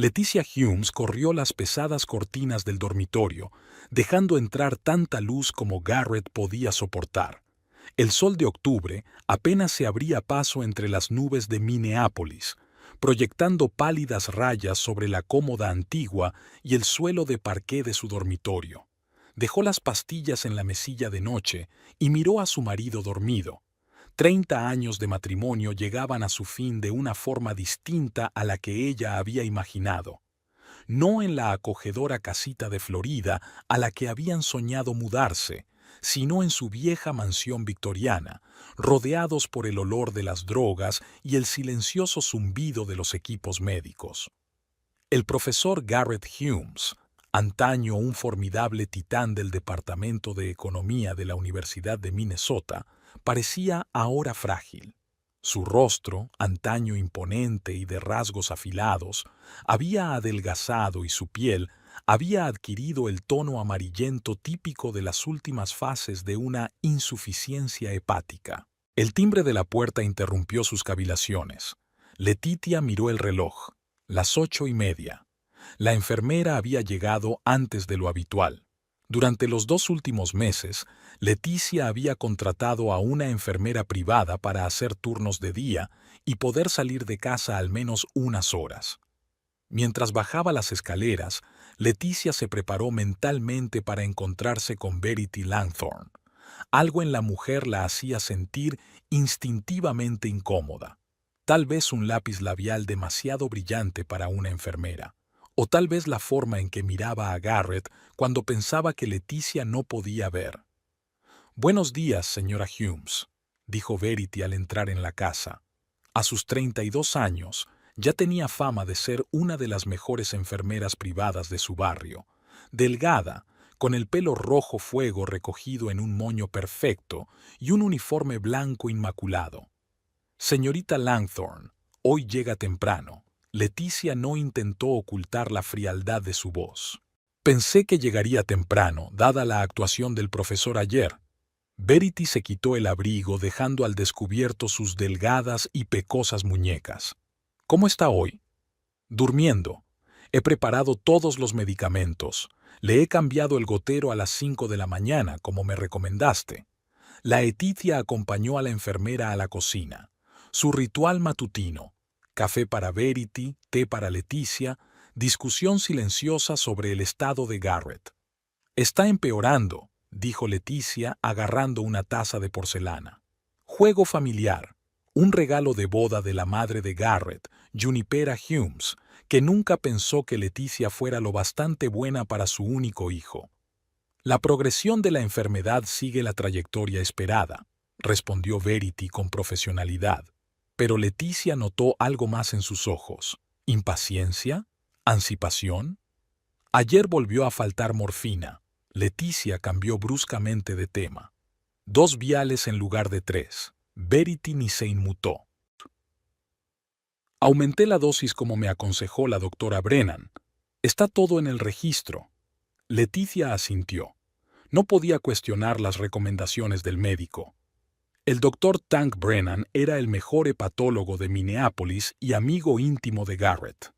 Leticia Humes corrió las pesadas cortinas del dormitorio, dejando entrar tanta luz como Garrett podía soportar. El sol de octubre apenas se abría paso entre las nubes de Minneapolis, proyectando pálidas rayas sobre la cómoda antigua y el suelo de parqué de su dormitorio. Dejó las pastillas en la mesilla de noche y miró a su marido dormido. 30 años de matrimonio llegaban a su fin de una forma distinta a la que ella había imaginado. No en la acogedora casita de Florida a la que habían soñado mudarse, sino en su vieja mansión victoriana, rodeados por el olor de las drogas y el silencioso zumbido de los equipos médicos. El profesor Garrett Humes, antaño un formidable titán del Departamento de Economía de la Universidad de Minnesota, parecía ahora frágil. Su rostro, antaño imponente y de rasgos afilados, había adelgazado y su piel había adquirido el tono amarillento típico de las últimas fases de una insuficiencia hepática. El timbre de la puerta interrumpió sus cavilaciones. Letitia miró el reloj. Las 8:30. La enfermera había llegado antes de lo habitual. Durante los 2 últimos meses, Leticia había contratado a una enfermera privada para hacer turnos de día y poder salir de casa al menos unas horas. Mientras bajaba las escaleras, Leticia se preparó mentalmente para encontrarse con Verity Langthorne. Algo en la mujer la hacía sentir instintivamente incómoda. Tal vez un lápiz labial demasiado brillante para una enfermera. O tal vez la forma en que miraba a Garrett cuando pensaba que Leticia no podía ver. «Buenos días, señora Humes», dijo Verity al entrar en la casa. A sus 32 años, ya tenía fama de ser una de las mejores enfermeras privadas de su barrio. Delgada, con el pelo rojo fuego recogido en un moño perfecto y un uniforme blanco inmaculado. «Señorita Langthorne, hoy llega temprano». Leticia no intentó ocultar la frialdad de su voz. «Pensé que llegaría temprano, dada la actuación del profesor ayer». Verity se quitó el abrigo dejando al descubierto sus delgadas y pecosas muñecas. «¿Cómo está hoy?» «Durmiendo. He preparado todos los medicamentos. Le he cambiado el gotero a las 5 de la mañana, como me recomendaste». La Leticia acompañó a la enfermera a la cocina. Su ritual matutino. Café para Verity, té para Leticia, discusión silenciosa sobre el estado de Garrett. «Está empeorando», dijo Leticia agarrando una taza de porcelana. «Juego familiar. Un regalo de boda de la madre de Garrett, Junipera Humes, que nunca pensó que Leticia fuera lo bastante buena para su único hijo». «La progresión de la enfermedad sigue la trayectoria esperada», respondió Verity con profesionalidad. Pero Leticia notó algo más en sus ojos. ¿Impaciencia? ¿Anticipación? Ayer volvió a faltar morfina. Leticia cambió bruscamente de tema. 2 viales en lugar de 3. Verity ni se inmutó. «Aumenté la dosis como me aconsejó la doctora Brennan. Está todo en el registro». Leticia asintió. No podía cuestionar las recomendaciones del médico. El doctor Tank Brennan era el mejor hepatólogo de Minneapolis y amigo íntimo de Garrett.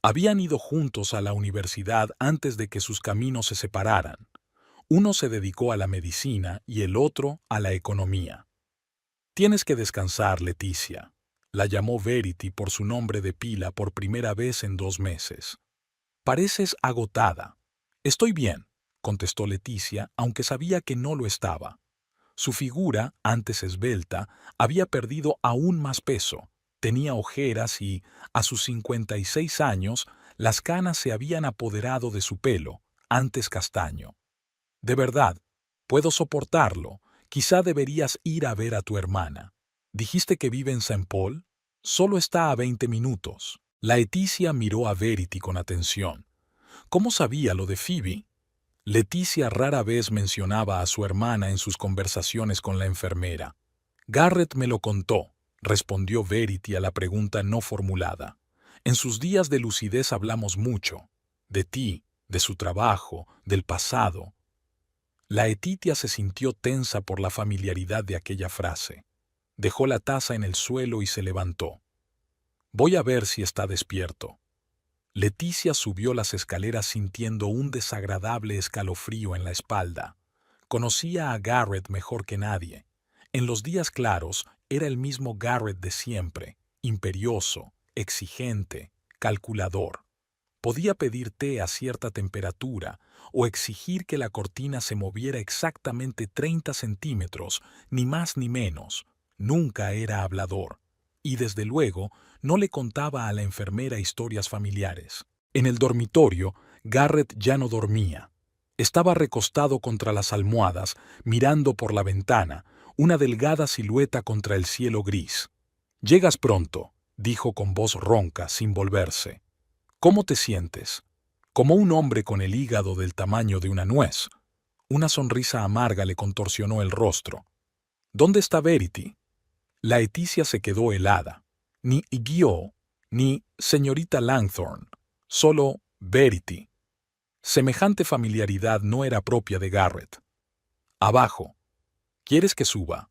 Habían ido juntos a la universidad antes de que sus caminos se separaran. Uno se dedicó a la medicina y el otro a la economía. «Tienes que descansar, Leticia», la llamó Verity por su nombre de pila por primera vez en 2 meses. «Pareces agotada». «Estoy bien», contestó Leticia, aunque sabía que no lo estaba. Su figura, antes esbelta, había perdido aún más peso. Tenía ojeras y, a sus 56 años, las canas se habían apoderado de su pelo, antes castaño. «De verdad, puedo soportarlo. Quizá deberías ir a ver a tu hermana. ¿Dijiste que vive en Saint Paul? Solo está a 20 minutos». La Leticia miró a Verity con atención. ¿Cómo sabía lo de Phoebe? Leticia rara vez mencionaba a su hermana en sus conversaciones con la enfermera. «Garrett me lo contó», respondió Verity a la pregunta no formulada. «En sus días de lucidez hablamos mucho. De ti, de su trabajo, del pasado». La Leticia se sintió tensa por la familiaridad de aquella frase. Dejó la taza en el suelo y se levantó. «Voy a ver si está despierto». Leticia subió las escaleras sintiendo un desagradable escalofrío en la espalda. Conocía a Garrett mejor que nadie. En los días claros era el mismo Garrett de siempre, imperioso, exigente, calculador. Podía pedir té a cierta temperatura o exigir que la cortina se moviera exactamente 30 centímetros, ni más ni menos. Nunca era hablador. Y desde luego no le contaba a la enfermera historias familiares. En el dormitorio, Garrett ya no dormía. Estaba recostado contra las almohadas, mirando por la ventana, una delgada silueta contra el cielo gris. «Llegas pronto», dijo con voz ronca, sin volverse. «¿Cómo te sientes?» «Como un hombre con el hígado del tamaño de una nuez». Una sonrisa amarga le contorsionó el rostro. «¿Dónde está Verity?» La Leticia se quedó helada. Ni Guio, ni señorita Langthorne, solo Verity. Semejante familiaridad no era propia de Garrett. «Abajo. ¿Quieres que suba?»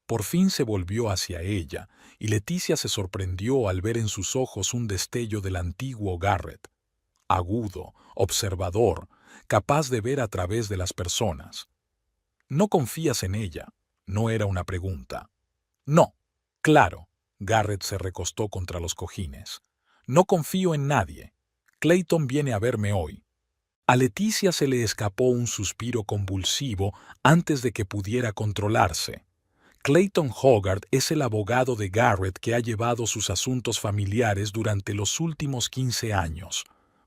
Por fin se volvió hacia ella, y Leticia se sorprendió al ver en sus ojos un destello del antiguo Garrett. Agudo, observador, capaz de ver a través de las personas. «¿No confías en ella?» No era una pregunta. «No, claro». Garrett se recostó contra los cojines. «No confío en nadie. Clayton viene a verme hoy». A Leticia se le escapó un suspiro convulsivo antes de que pudiera controlarse. Clayton Hogarth es el abogado de Garrett que ha llevado sus asuntos familiares durante los últimos 15 años.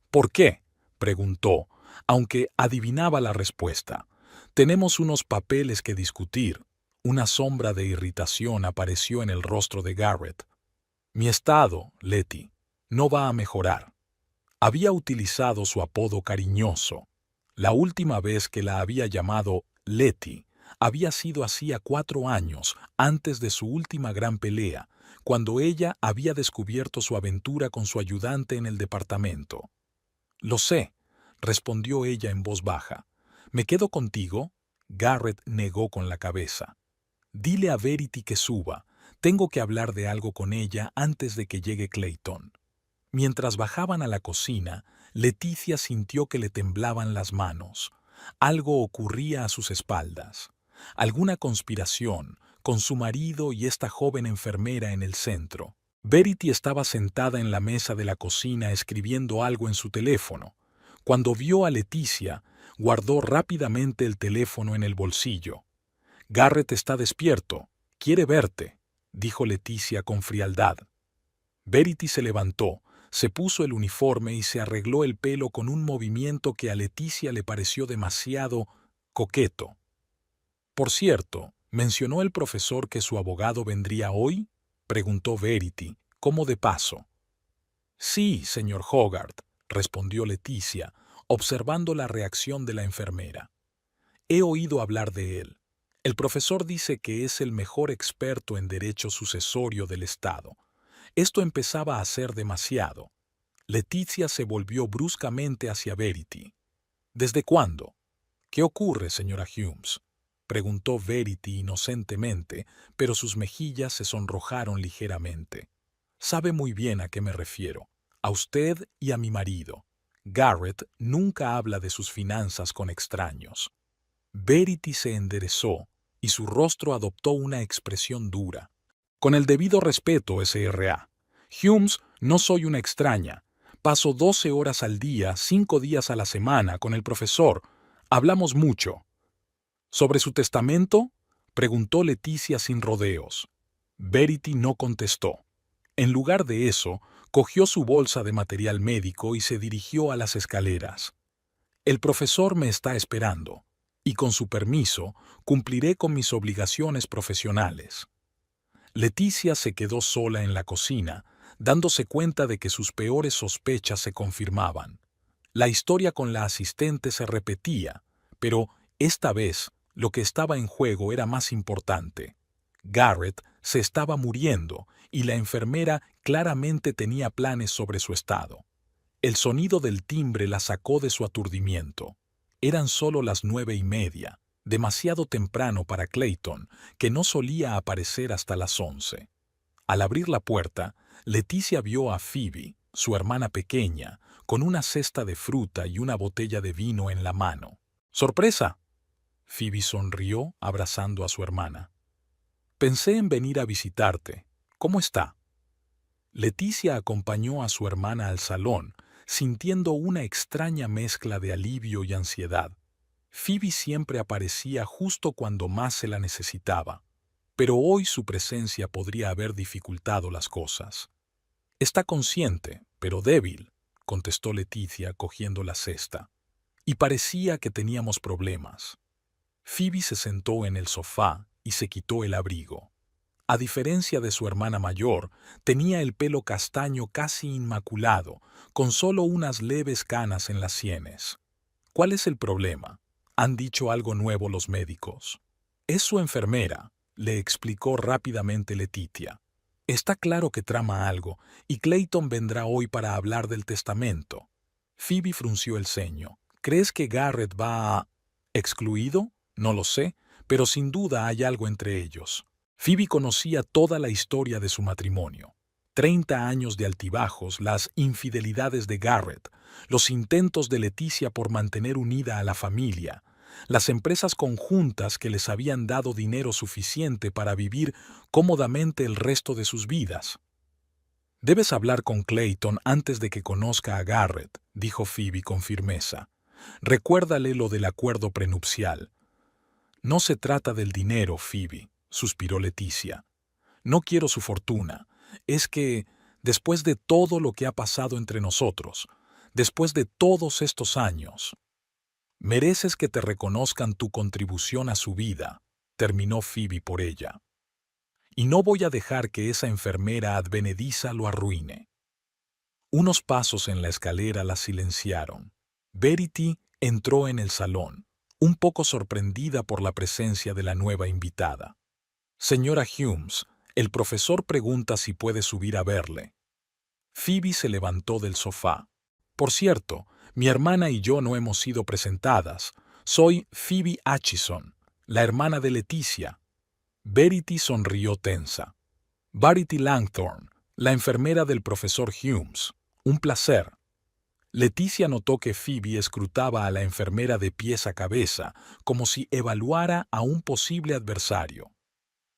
«¿Por qué?», preguntó, aunque adivinaba la respuesta. «Tenemos unos papeles que discutir». Una sombra de irritación apareció en el rostro de Garrett. «Mi estado, Letty, no va a mejorar». Había utilizado su apodo cariñoso. La última vez que la había llamado Letty había sido hacía 4 años, antes de su última gran pelea, cuando ella había descubierto su aventura con su ayudante en el departamento. «Lo sé», respondió ella en voz baja. «¿Me quedo contigo?» Garrett negó con la cabeza. «Dile a Verity que suba. Tengo que hablar de algo con ella antes de que llegue Clayton». Mientras bajaban a la cocina, Leticia sintió que le temblaban las manos. Algo ocurría a sus espaldas. Alguna conspiración, con su marido y esta joven enfermera en el centro. Verity estaba sentada en la mesa de la cocina escribiendo algo en su teléfono. Cuando vio a Leticia, guardó rápidamente el teléfono en el bolsillo. «Garrett está despierto. Quiere verte», dijo Leticia con frialdad. Verity se levantó, se puso el uniforme y se arregló el pelo con un movimiento que a Leticia le pareció demasiado coqueto. «Por cierto, ¿mencionó el profesor que su abogado vendría hoy?», preguntó Verity, como de paso. «Sí, señor Hogarth», respondió Leticia, observando la reacción de la enfermera. «He oído hablar de él. El profesor dice que es el mejor experto en derecho sucesorio del Estado. Esto empezaba a ser demasiado». Leticia se volvió bruscamente hacia Verity. «¿Desde cuándo?» «¿Qué ocurre, señora Humes?», preguntó Verity inocentemente, pero sus mejillas se sonrojaron ligeramente. «Sabe muy bien a qué me refiero. A usted y a mi marido. Garrett nunca habla de sus finanzas con extraños». Verity se enderezó y su rostro adoptó una expresión dura. «Con el debido respeto, S.R.A. Humes, no soy una extraña. Paso 12 horas al día, 5 días a la semana con el profesor. Hablamos mucho». «¿Sobre su testamento?», preguntó Leticia sin rodeos. Verity no contestó. En lugar de eso, cogió su bolsa de material médico y se dirigió a las escaleras. «El profesor me está esperando, y con su permiso, cumpliré con mis obligaciones profesionales». Leticia se quedó sola en la cocina, dándose cuenta de que sus peores sospechas se confirmaban. La historia con la asistente se repetía, pero esta vez lo que estaba en juego era más importante. Garrett se estaba muriendo y la enfermera claramente tenía planes sobre su estado. El sonido del timbre la sacó de su aturdimiento. Eran solo las 9:30, demasiado temprano para Clayton, que no solía aparecer hasta las 11. Al abrir la puerta, Leticia vio a Phoebe, su hermana pequeña, con una cesta de fruta y una botella de vino en la mano. ¡Sorpresa! Phoebe sonrió abrazando a su hermana. Pensé en venir a visitarte. ¿Cómo está? Leticia acompañó a su hermana al salón, sintiendo una extraña mezcla de alivio y ansiedad. Phoebe siempre aparecía justo cuando más se la necesitaba, pero hoy su presencia podría haber dificultado las cosas. Está consciente, pero débil, contestó Leticia cogiendo la cesta, y parecía que teníamos problemas. Phoebe se sentó en el sofá y se quitó el abrigo. A diferencia de su hermana mayor, tenía el pelo castaño casi inmaculado, con solo unas leves canas en las sienes. ¿Cuál es el problema? ¿Han dicho algo nuevo los médicos? Es su enfermera, le explicó rápidamente Leticia. Está claro que trama algo, y Clayton vendrá hoy para hablar del testamento. Phoebe frunció el ceño. ¿Crees que Garrett va a... ¿Excluido? No lo sé, pero sin duda hay algo entre ellos. Phoebe conocía toda la historia de su matrimonio. 30 años de altibajos, las infidelidades de Garrett, los intentos de Leticia por mantener unida a la familia, las empresas conjuntas que les habían dado dinero suficiente para vivir cómodamente el resto de sus vidas. Debes hablar con Clayton antes de que conozca a Garrett, dijo Phoebe con firmeza. Recuérdale lo del acuerdo prenupcial. No se trata del dinero, Phoebe, suspiró Leticia. No quiero su fortuna. Es que, después de todo lo que ha pasado entre nosotros, después de todos estos años, mereces que te reconozcan tu contribución a su vida, terminó Phoebe por ella. Y no voy a dejar que esa enfermera advenediza lo arruine. Unos pasos en la escalera la silenciaron. Verity entró en el salón, un poco sorprendida por la presencia de la nueva invitada. Señora Humes, el profesor pregunta si puede subir a verle. Phoebe se levantó del sofá. Por cierto, mi hermana y yo no hemos sido presentadas. Soy Phoebe Acheson, la hermana de Leticia. Verity sonrió tensa. Verity Langthorne, la enfermera del profesor Humes. Un placer. Leticia notó que Phoebe escrutaba a la enfermera de pies a cabeza, como si evaluara a un posible adversario.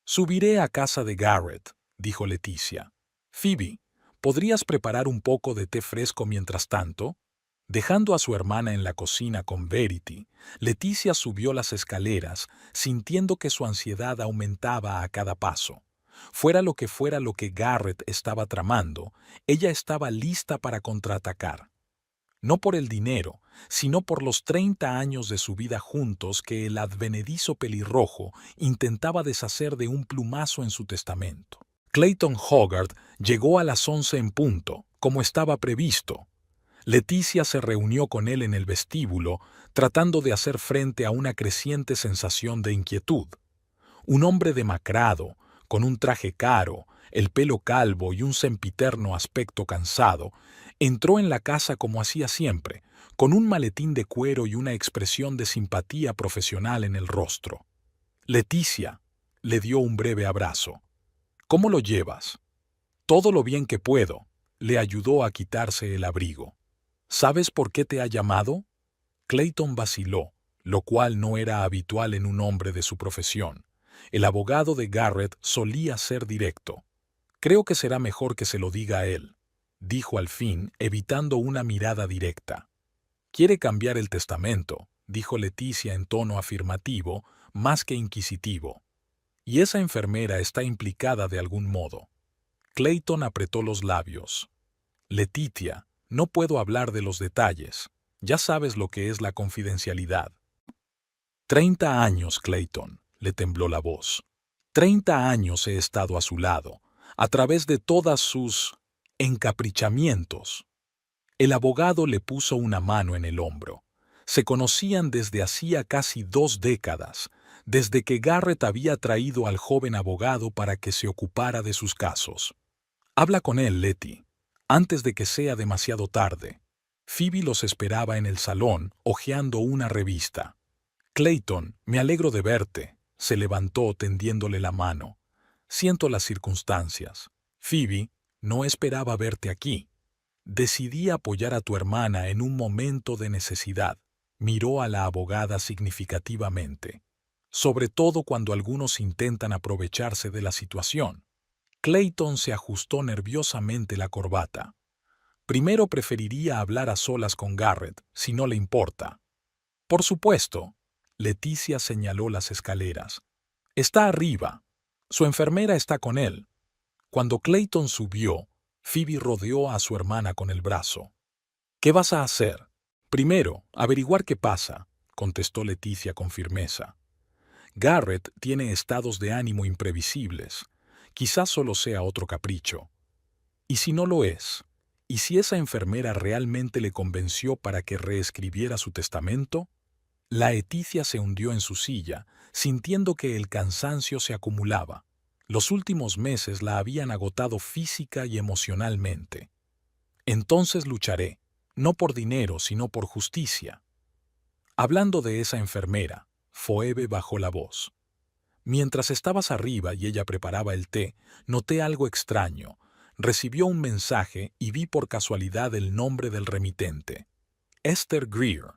«Subiré a casa de Garrett», dijo Leticia. «Phoebe, ¿podrías preparar un poco de té fresco mientras tanto?» Dejando a su hermana en la cocina con Verity, Leticia subió las escaleras, sintiendo que su ansiedad aumentaba a cada paso. Fuera lo que Garrett estaba tramando, ella estaba lista para contraatacar. No por el dinero, sino por los 30 años de su vida juntos que el advenedizo pelirrojo intentaba deshacer de un plumazo en su testamento. Clayton Hogarth llegó a las 11 en punto, como estaba previsto. Leticia se reunió con él en el vestíbulo, tratando de hacer frente a una creciente sensación de inquietud. Un hombre demacrado, con un traje caro, el pelo calvo y un sempiterno aspecto cansado, entró en la casa como hacía siempre, con un maletín de cuero y una expresión de simpatía profesional en el rostro. Leticia le dio un breve abrazo. «¿Cómo lo llevas?» «Todo lo bien que puedo», le ayudó a quitarse el abrigo. «¿Sabes por qué te ha llamado?» Clayton vaciló, lo cual no era habitual en un hombre de su profesión. El abogado de Garrett solía ser directo. «Creo que será mejor que se lo diga a él», dijo al fin, evitando una mirada directa. «Quiere cambiar el testamento», dijo Leticia en tono afirmativo, más que inquisitivo. «Y esa enfermera está implicada de algún modo». Clayton apretó los labios. «Leticia, no puedo hablar de los detalles. Ya sabes lo que es la confidencialidad». 30 años, Clayton, le tembló la voz. 30 años he estado a su lado, a través de todas sus encaprichamientos. El abogado le puso una mano en el hombro. Se conocían desde hacía casi 2 décadas, desde que Garrett había traído al joven abogado para que se ocupara de sus casos. «Habla con él, Letty, antes de que sea demasiado tarde». Phoebe los esperaba en el salón, hojeando una revista. «Clayton, me alegro de verte», se levantó tendiéndole la mano. «Siento las circunstancias. Phoebe, no esperaba verte aquí». Decidí apoyar a tu hermana en un momento de necesidad. Miró a la abogada significativamente, sobre todo cuando algunos intentan aprovecharse de la situación. Clayton se ajustó nerviosamente la corbata. Primero preferiría hablar a solas con Garrett, si no le importa. Por supuesto. Leticia señaló las escaleras. Está arriba. Su enfermera está con él. Cuando Clayton subió, Phoebe rodeó a su hermana con el brazo. ¿Qué vas a hacer? Primero, averiguar qué pasa, contestó Leticia con firmeza. Garrett tiene estados de ánimo imprevisibles. Quizás solo sea otro capricho. ¿Y si no lo es? ¿Y si esa enfermera realmente le convenció para que reescribiera su testamento? La Leticia se hundió en su silla, sintiendo que el cansancio se acumulaba. Los últimos meses la habían agotado física y emocionalmente. Entonces lucharé, no por dinero, sino por justicia. Hablando de esa enfermera, Phoebe bajó la voz. Mientras estabas arriba y ella preparaba el té, noté algo extraño. Recibió un mensaje y vi por casualidad el nombre del remitente. Esther Greer.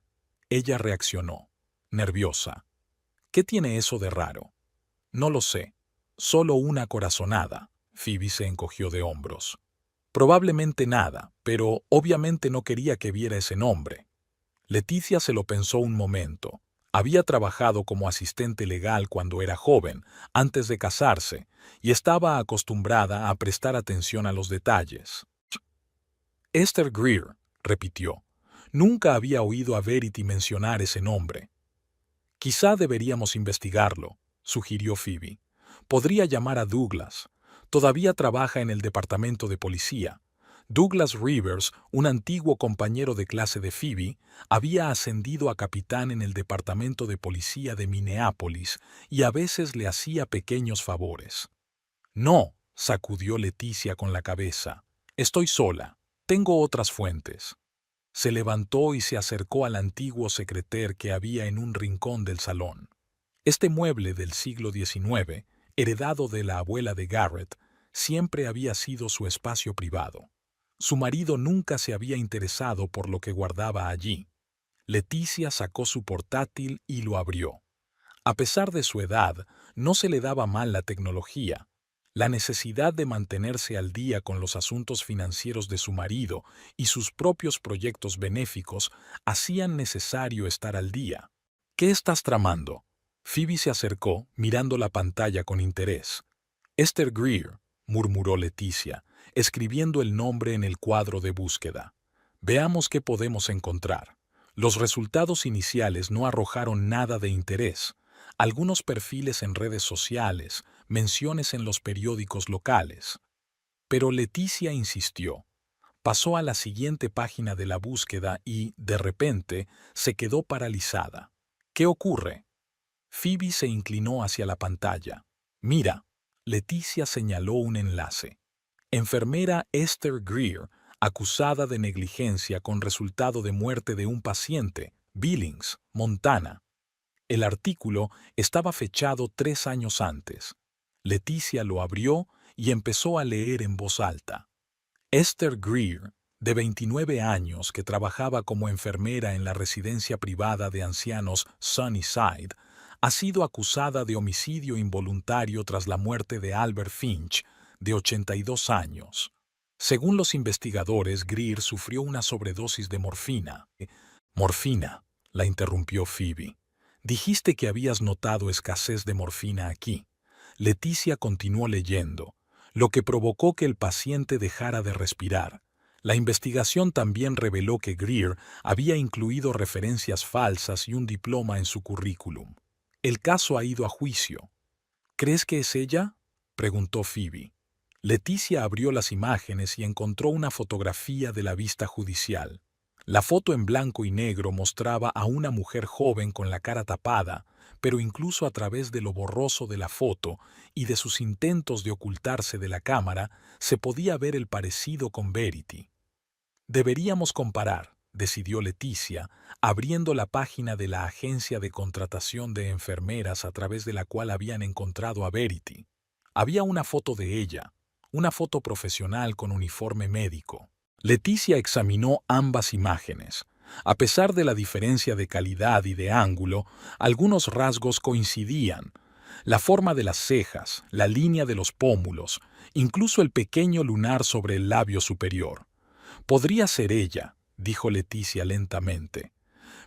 Ella reaccionó, nerviosa. ¿Qué tiene eso de raro? No lo sé. Solo una corazonada. Phoebe se encogió de hombros. Probablemente nada, pero obviamente no quería que viera ese nombre. Leticia se lo pensó un momento. Había trabajado como asistente legal cuando era joven, antes de casarse, y estaba acostumbrada a prestar atención a los detalles. Esther Greer, repitió. Nunca había oído a Verity mencionar ese nombre. Quizá deberíamos investigarlo, sugirió Phoebe. Podría llamar a Douglas. Todavía trabaja en el departamento de policía. Douglas Rivers, un antiguo compañero de clase de Phoebe, había ascendido a capitán en el departamento de policía de Minneapolis y a veces le hacía pequeños favores. No, sacudió Leticia con la cabeza. Estoy sola. Tengo otras fuentes. Se levantó y se acercó al antiguo secrétaire que había en un rincón del salón. Este mueble del siglo XIX, heredado de la abuela de Garrett, siempre había sido su espacio privado. Su marido nunca se había interesado por lo que guardaba allí. Leticia sacó su portátil y lo abrió. A pesar de su edad, no se le daba mal la tecnología. La necesidad de mantenerse al día con los asuntos financieros de su marido y sus propios proyectos benéficos hacían necesario estar al día. ¿Qué estás tramando? Phoebe se acercó, mirando la pantalla con interés. Esther Greer, murmuró Leticia, escribiendo el nombre en el cuadro de búsqueda. Veamos qué podemos encontrar. Los resultados iniciales no arrojaron nada de interés. Algunos perfiles en redes sociales, menciones en los periódicos locales. Pero Leticia insistió. Pasó a la siguiente página de la búsqueda y, de repente, se quedó paralizada. ¿Qué ocurre? Phoebe se inclinó hacia la pantalla. Mira, Leticia señaló un enlace. Enfermera Esther Greer, acusada de negligencia con resultado de muerte de un paciente, Billings, Montana. El artículo estaba fechado 3 años antes. Leticia lo abrió y empezó a leer en voz alta. Esther Greer, de 29 años, que trabajaba como enfermera en la residencia privada de ancianos Sunnyside, ha sido acusada de homicidio involuntario tras la muerte de Albert Finch, de 82 años. Según los investigadores, Greer sufrió una sobredosis de morfina. Morfina, la interrumpió Phoebe. Dijiste que habías notado escasez de morfina aquí. Leticia continuó leyendo, lo que provocó que el paciente dejara de respirar. La investigación también reveló que Greer había incluido referencias falsas y un diploma en su currículum. El caso ha ido a juicio. ¿Crees que es ella?, preguntó Phoebe. Leticia abrió las imágenes y encontró una fotografía de la vista judicial. La foto en blanco y negro mostraba a una mujer joven con la cara tapada, pero incluso a través de lo borroso de la foto y de sus intentos de ocultarse de la cámara, se podía ver el parecido con Verity. Deberíamos comparar, decidió Leticia, abriendo la página de la agencia de contratación de enfermeras a través de la cual habían encontrado a Verity. Había una foto de ella, una foto profesional con uniforme médico. Leticia examinó ambas imágenes. A pesar de la diferencia de calidad y de ángulo, algunos rasgos coincidían. La forma de las cejas, la línea de los pómulos, incluso el pequeño lunar sobre el labio superior. Podría ser ella, dijo Leticia lentamente.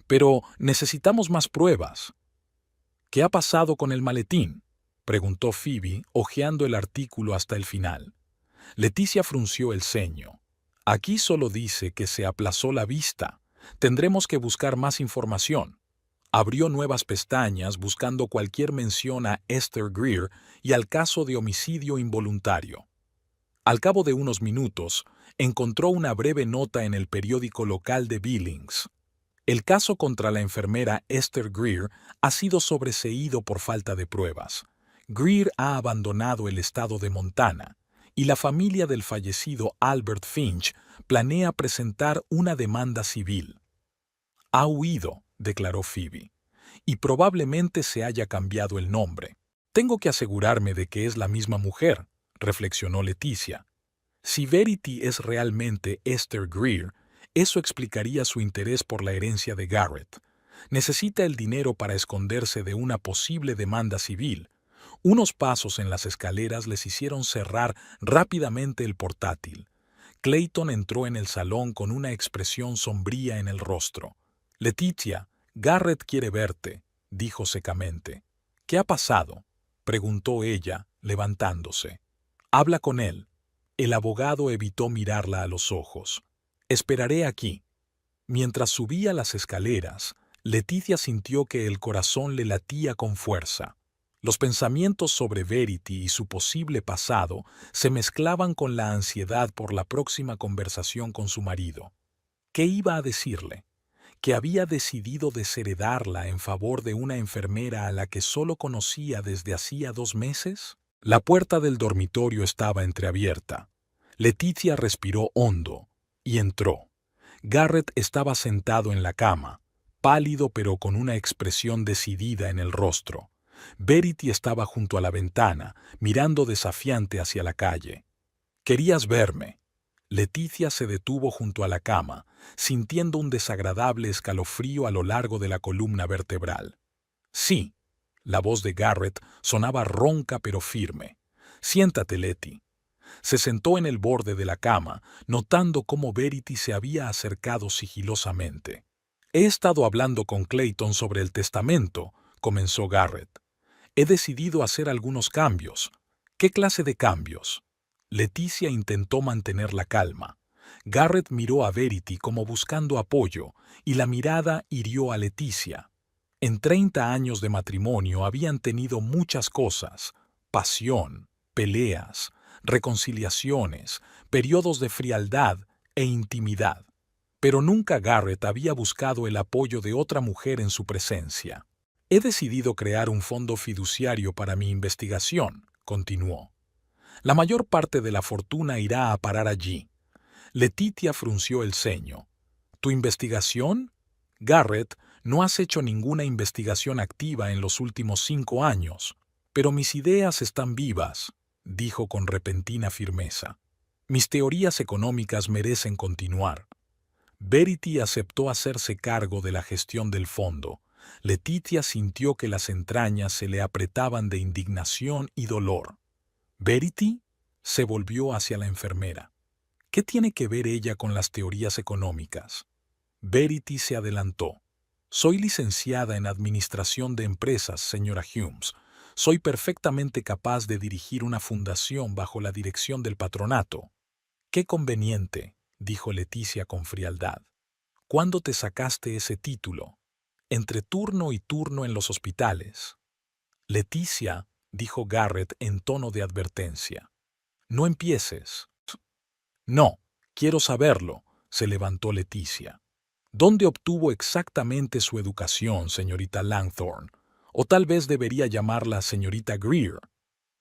Pero necesitamos más pruebas. ¿Qué ha pasado con el maletín?, preguntó Phoebe, hojeando el artículo hasta el final. Leticia frunció el ceño. Aquí solo dice que se aplazó la vista. Tendremos que buscar más información. Abrió nuevas pestañas buscando cualquier mención a Esther Greer y al caso de homicidio involuntario. Al cabo de unos minutos, encontró una breve nota en el periódico local de Billings. El caso contra la enfermera Esther Greer ha sido sobreseído por falta de pruebas. Greer ha abandonado el estado de Montana y la familia del fallecido Albert Finch planea presentar una demanda civil. Ha huido, declaró Phoebe, y probablemente se haya cambiado el nombre. Tengo que asegurarme de que es la misma mujer, reflexionó Leticia. Si Verity es realmente Esther Greer, eso explicaría su interés por la herencia de Garrett. Necesita el dinero para esconderse de una posible demanda civil. Unos pasos en las escaleras les hicieron cerrar rápidamente el portátil. Clayton entró en el salón con una expresión sombría en el rostro. «Leticia, Garrett quiere verte», dijo secamente. «¿Qué ha pasado?», preguntó ella, levantándose. «Habla con él». El abogado evitó mirarla a los ojos. «Esperaré aquí». Mientras subía las escaleras, Leticia sintió que el corazón le latía con fuerza. Los pensamientos sobre Verity y su posible pasado se mezclaban con la ansiedad por la próxima conversación con su marido. ¿Qué iba a decirle? ¿Que había decidido desheredarla en favor de una enfermera a la que solo conocía desde hacía 2 meses? La puerta del dormitorio estaba entreabierta. Leticia respiró hondo y entró. Garrett estaba sentado en la cama, pálido pero con una expresión decidida en el rostro. Verity estaba junto a la ventana, mirando desafiante hacia la calle. «¿Querías verme?» Leticia se detuvo junto a la cama, sintiendo un desagradable escalofrío a lo largo de la columna vertebral. «Sí». La voz de Garrett sonaba ronca pero firme. «Siéntate, Letty». Se sentó en el borde de la cama, notando cómo Verity se había acercado sigilosamente. «He estado hablando con Clayton sobre el testamento», comenzó Garrett. «He decidido hacer algunos cambios». «¿Qué clase de cambios?». Leticia intentó mantener la calma. Garrett miró a Verity como buscando apoyo, y la mirada hirió a Leticia. En 30 años de matrimonio habían tenido muchas cosas: pasión, peleas, reconciliaciones, periodos de frialdad e intimidad. Pero nunca Garrett había buscado el apoyo de otra mujer en su presencia. «He decidido crear un fondo fiduciario para mi investigación», continuó. «La mayor parte de la fortuna irá a parar allí». Leticia frunció el ceño. «¿Tu investigación? Garrett, no has hecho ninguna investigación activa en los últimos 5 años. Pero mis ideas están vivas», dijo con repentina firmeza. «Mis teorías económicas merecen continuar». Verity aceptó hacerse cargo de la gestión del fondo. Leticia sintió que las entrañas se le apretaban de indignación y dolor. «¿Verity?», se volvió hacia la enfermera. «¿Qué tiene que ver ella con las teorías económicas?». Verity se adelantó. «Soy licenciada en Administración de Empresas, señora Humes. Soy perfectamente capaz de dirigir una fundación bajo la dirección del patronato». «Qué conveniente», dijo Leticia con frialdad. «¿Cuándo te sacaste ese título?». «Entre turno y turno en los hospitales». «Leticia», dijo Garrett en tono de advertencia. «No empieces». «No, quiero saberlo», se levantó Leticia. «¿Dónde obtuvo exactamente su educación, señorita Langthorne? O tal vez debería llamarla señorita Greer».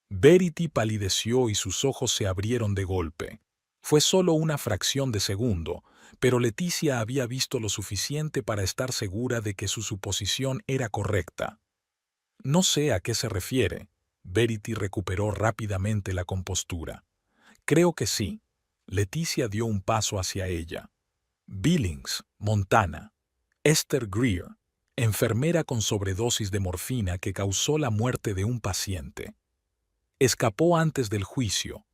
Verity palideció y sus ojos se abrieron de golpe. Fue solo una fracción de segundo, pero Leticia había visto lo suficiente para estar segura de que su suposición era correcta. «No sé a qué se refiere». Verity recuperó rápidamente la compostura. «Creo que sí. Leticia dio un paso hacia ella. Billings, Montana. Esther Greer, enfermera con sobredosis de morfina que causó la muerte de un paciente. Escapó antes del juicio.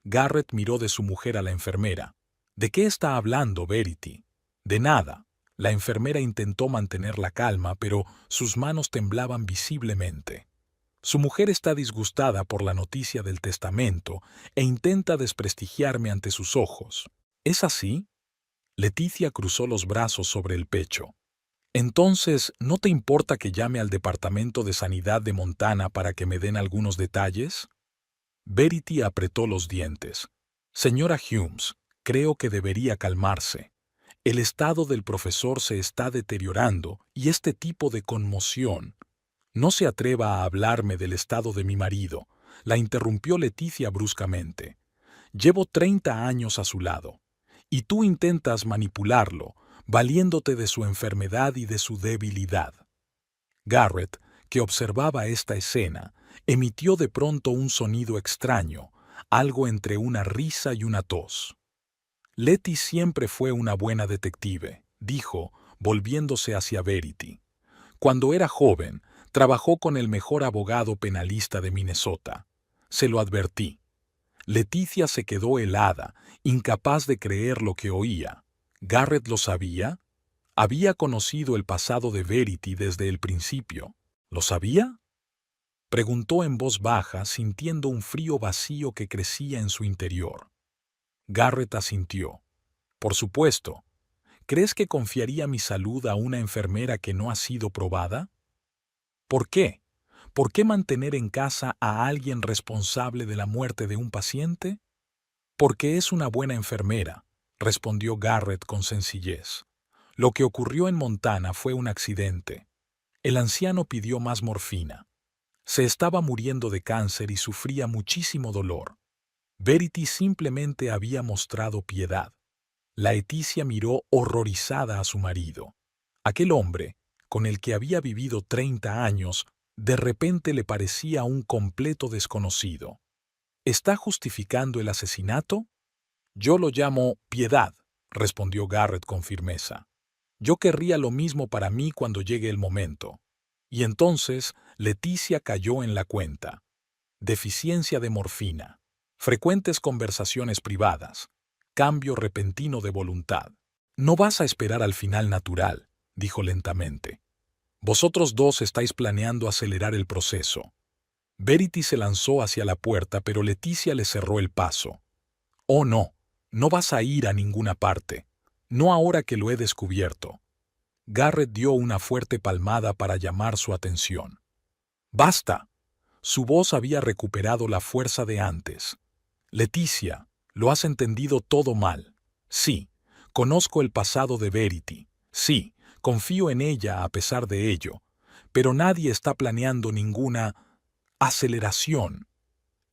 Garrett miró de su mujer a la enfermera. ¿De qué está hablando, Verity? De nada. La enfermera intentó mantener la calma, pero sus manos temblaban visiblemente. Su mujer está disgustada por la noticia del testamento e intenta desprestigiarme ante sus ojos. ¿Es así? Leticia cruzó los brazos sobre el pecho. Entonces, ¿no te importa que llame al Departamento de Sanidad de Montana para que me den algunos detalles? Verity apretó los dientes. Señora Humes, creo que debería calmarse. El estado del profesor se está deteriorando y este tipo de conmoción. No se atreva a hablarme del estado de mi marido, la interrumpió Leticia bruscamente. Llevo 30 años a su lado, y tú intentas manipularlo, valiéndote de su enfermedad y de su debilidad. Garrett, que observaba esta escena, emitió de pronto un sonido extraño, algo entre una risa y una tos. Letty siempre fue una buena detective, dijo, volviéndose hacia Verity. Cuando era joven, trabajó con el mejor abogado penalista de Minnesota. Se lo advertí. Leticia se quedó helada, incapaz de creer lo que oía. ¿Garrett lo sabía? Había conocido el pasado de Verity desde el principio. ¿Lo sabía? Preguntó en voz baja, sintiendo un frío vacío que crecía en su interior. Garrett asintió. Por supuesto. ¿Crees que confiaría mi salud a una enfermera que no ha sido probada? ¿Por qué? ¿Por qué mantener en casa a alguien responsable de la muerte de un paciente? Porque es una buena enfermera, respondió Garrett con sencillez. Lo que ocurrió en Montana fue un accidente. El anciano pidió más morfina. Se estaba muriendo de cáncer y sufría muchísimo dolor. Verity simplemente había mostrado piedad. Leticia miró horrorizada a su marido. Aquel hombre, con el que había vivido 30 años, de repente le parecía un completo desconocido. ¿Está justificando el asesinato? Yo lo llamo piedad, respondió Garrett con firmeza. Yo querría lo mismo para mí cuando llegue el momento. Y entonces Leticia cayó en la cuenta. Deficiencia de morfina, frecuentes conversaciones privadas, cambio repentino de voluntad. No vas a esperar al final natural, dijo lentamente. Vosotros dos estáis planeando acelerar el proceso. Verity se lanzó hacia la puerta, pero Leticia le cerró el paso. Oh, no, no vas a ir a ninguna parte. No ahora que lo he descubierto. Garrett dio una fuerte palmada para llamar su atención. ¡Basta! Su voz había recuperado la fuerza de antes. Leticia, lo has entendido todo mal. Sí, conozco el pasado de Verity. Sí, confío en ella a pesar de ello. Pero nadie está planeando ninguna aceleración.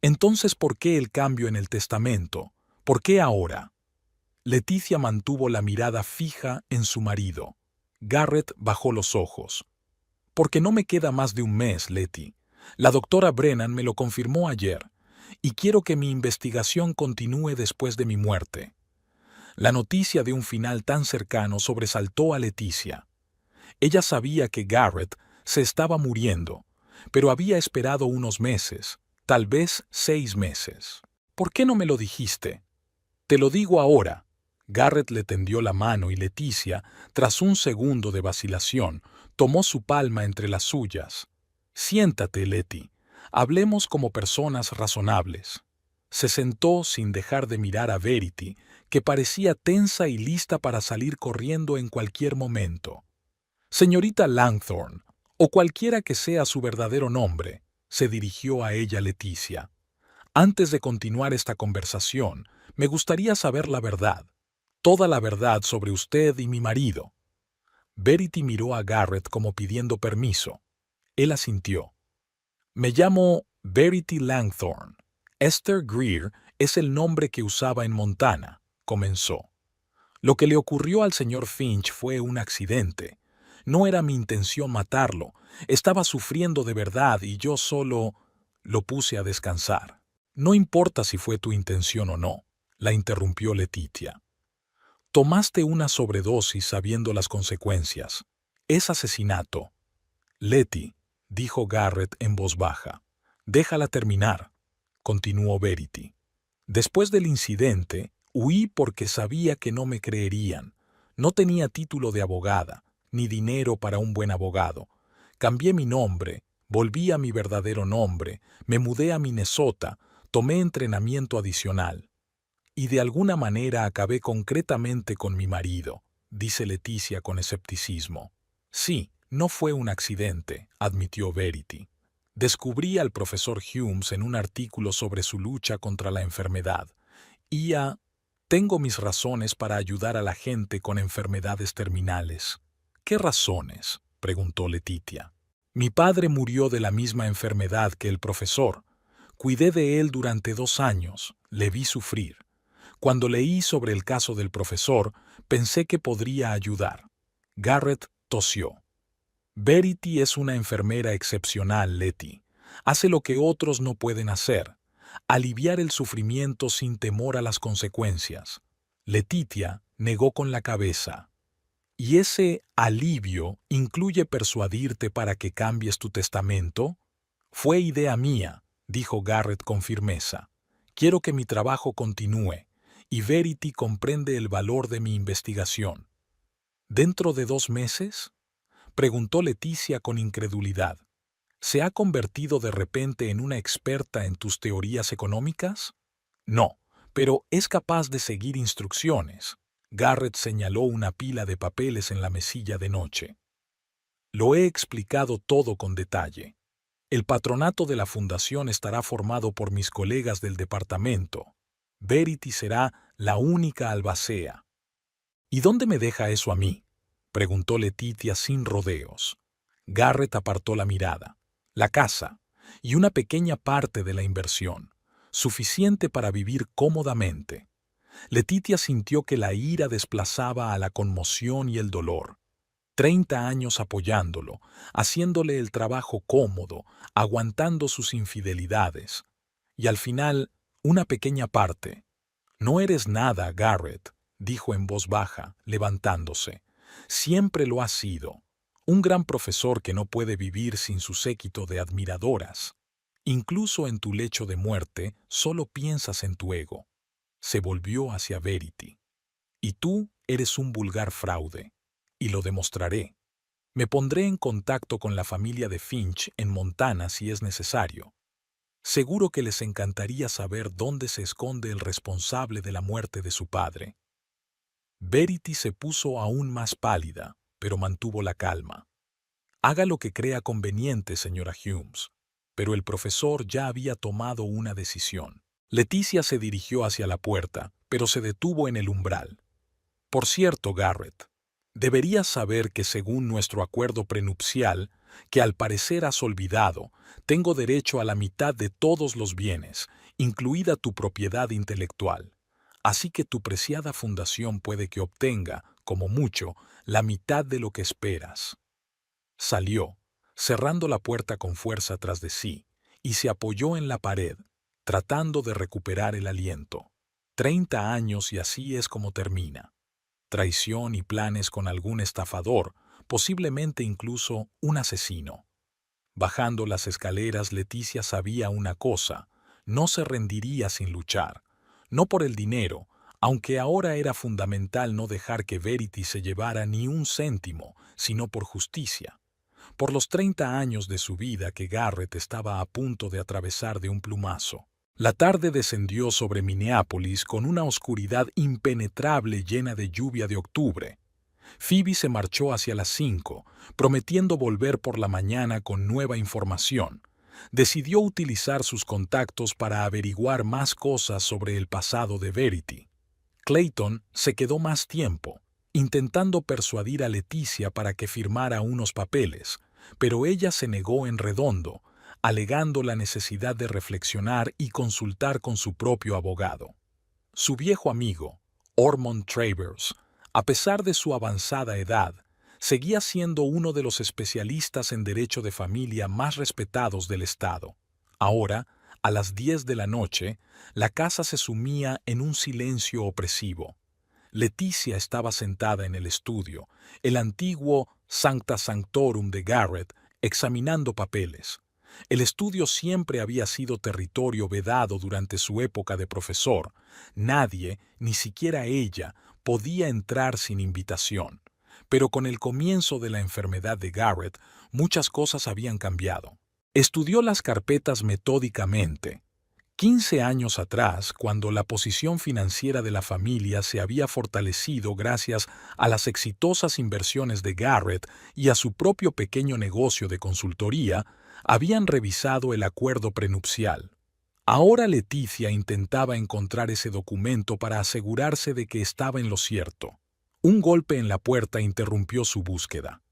Entonces, ¿por qué el cambio en el testamento? ¿Por qué ahora? Leticia mantuvo la mirada fija en su marido. Garrett bajó los ojos. Porque no me queda más de un mes, Letty. La doctora Brennan me lo confirmó ayer, y quiero que mi investigación continúe después de mi muerte. La noticia de un final tan cercano sobresaltó a Leticia. Ella sabía que Garrett se estaba muriendo, pero había esperado unos meses, tal vez 6 meses. ¿Por qué no me lo dijiste? Te lo digo ahora. Garrett le tendió la mano y Leticia, tras un segundo de vacilación, tomó su palma entre las suyas. Siéntate, Letty. Hablemos como personas razonables. Se sentó sin dejar de mirar a Verity, que parecía tensa y lista para salir corriendo en cualquier momento. Señorita Langthorne, o cualquiera que sea su verdadero nombre, se dirigió a ella Leticia. Antes de continuar esta conversación, me gustaría saber la verdad, toda la verdad sobre usted y mi marido. Verity miró a Garrett como pidiendo permiso. Él asintió. Me llamo Verity Langthorne. Esther Greer es el nombre que usaba en Montana, comenzó. Lo que le ocurrió al señor Finch fue un accidente. No era mi intención matarlo. Estaba sufriendo de verdad y yo solo lo puse a descansar. No importa si fue tu intención o no. la interrumpió Letitia. Tomaste una sobredosis sabiendo las consecuencias. Es asesinato. Letty, dijo Garrett en voz baja. Déjala terminar, continuó Verity. Después del incidente, huí porque sabía que no me creerían. No tenía título de abogada, ni dinero para un buen abogado. Cambié mi nombre, volví a mi verdadero nombre, me mudé a Minnesota, tomé entrenamiento adicional. Y de alguna manera acabé concretamente con mi marido, dice Leticia con escepticismo. Sí, no fue un accidente, admitió Verity. Descubrí al profesor Humes en un artículo sobre su lucha contra la enfermedad. Tengo mis razones para ayudar a la gente con enfermedades terminales. ¿Qué razones?, preguntó Letitia. Mi padre murió de la misma enfermedad que el profesor. Cuidé de él durante 2 años, le vi sufrir. Cuando leí sobre el caso del profesor, pensé que podría ayudar. Garrett tosió. Verity es una enfermera excepcional, Letty. Hace lo que otros no pueden hacer. Aliviar el sufrimiento sin temor a las consecuencias. Letitia negó con la cabeza. ¿Y ese alivio incluye persuadirte para que cambies tu testamento? Fue idea mía, dijo Garrett con firmeza. Quiero que mi trabajo continúe, y Verity comprende el valor de mi investigación. ¿Dentro de 2 meses? Preguntó Leticia con incredulidad. ¿Se ha convertido de repente en una experta en tus teorías económicas? No, pero es capaz de seguir instrucciones. Garrett señaló una pila de papeles en la mesilla de noche. Lo he explicado todo con detalle. El patronato de la fundación estará formado por mis colegas del departamento. Verity será la única albacea. ¿Y dónde me deja eso a mí?, preguntó Letitia sin rodeos. Garrett apartó la mirada. La casa y una pequeña parte de la inversión, suficiente para vivir cómodamente. Letitia sintió que la ira desplazaba a la conmoción y el dolor. 30 años apoyándolo, haciéndole el trabajo cómodo, aguantando sus infidelidades. Y al final, una pequeña parte. No eres nada, Garrett, dijo en voz baja, levantándose. Siempre lo has sido. Un gran profesor que no puede vivir sin su séquito de admiradoras. Incluso en tu lecho de muerte, solo piensas en tu ego. Se volvió hacia Verity. Y tú eres un vulgar fraude. Y lo demostraré. Me pondré en contacto con la familia de Finch en Montana si es necesario. Seguro que les encantaría saber dónde se esconde el responsable de la muerte de su padre. Verity se puso aún más pálida, pero mantuvo la calma. Haga lo que crea conveniente, señora Humes. Pero el profesor ya había tomado una decisión. Leticia se dirigió hacia la puerta, pero se detuvo en el umbral. Por cierto, Garrett, deberías saber que según nuestro acuerdo prenupcial, que al parecer has olvidado, tengo derecho a la mitad de todos los bienes, incluida tu propiedad intelectual. Así que tu preciada fundación puede que obtenga, como mucho, la mitad de lo que esperas. Salió, cerrando la puerta con fuerza tras de sí, y se apoyó en la pared, tratando de recuperar el aliento. 30 años y así es como termina. Traición y planes con algún estafador, posiblemente incluso un asesino. Bajando las escaleras, Leticia sabía una cosa: no se rendiría sin luchar. No por el dinero, aunque ahora era fundamental no dejar que Verity se llevara ni un céntimo, sino por justicia. Por los 30 años de su vida que Garrett estaba a punto de atravesar de un plumazo. La tarde descendió sobre Minneapolis con una oscuridad impenetrable llena de lluvia de octubre. Phoebe se marchó hacia las 5, prometiendo volver por la mañana con nueva información. Decidió utilizar sus contactos para averiguar más cosas sobre el pasado de Verity. Clayton se quedó más tiempo, intentando persuadir a Leticia para que firmara unos papeles, pero ella se negó en redondo, alegando la necesidad de reflexionar y consultar con su propio abogado. Su viejo amigo, Ormond Travers, a pesar de su avanzada edad, seguía siendo uno de los especialistas en derecho de familia más respetados del estado. Ahora, A las 10 de la noche, la casa se sumía en un silencio opresivo. Leticia estaba sentada en el estudio, el antiguo Sancta Sanctorum de Garrett, examinando papeles. El estudio siempre había sido territorio vedado durante su época de profesor. Nadie, ni siquiera ella, podía entrar sin invitación. Pero con el comienzo de la enfermedad de Garrett, muchas cosas habían cambiado. Estudió las carpetas metódicamente. 15 años atrás, cuando la posición financiera de la familia se había fortalecido gracias a las exitosas inversiones de Garrett y a su propio pequeño negocio de consultoría, habían revisado el acuerdo prenupcial. Ahora Leticia intentaba encontrar ese documento para asegurarse de que estaba en lo cierto. Un golpe en la puerta interrumpió su búsqueda.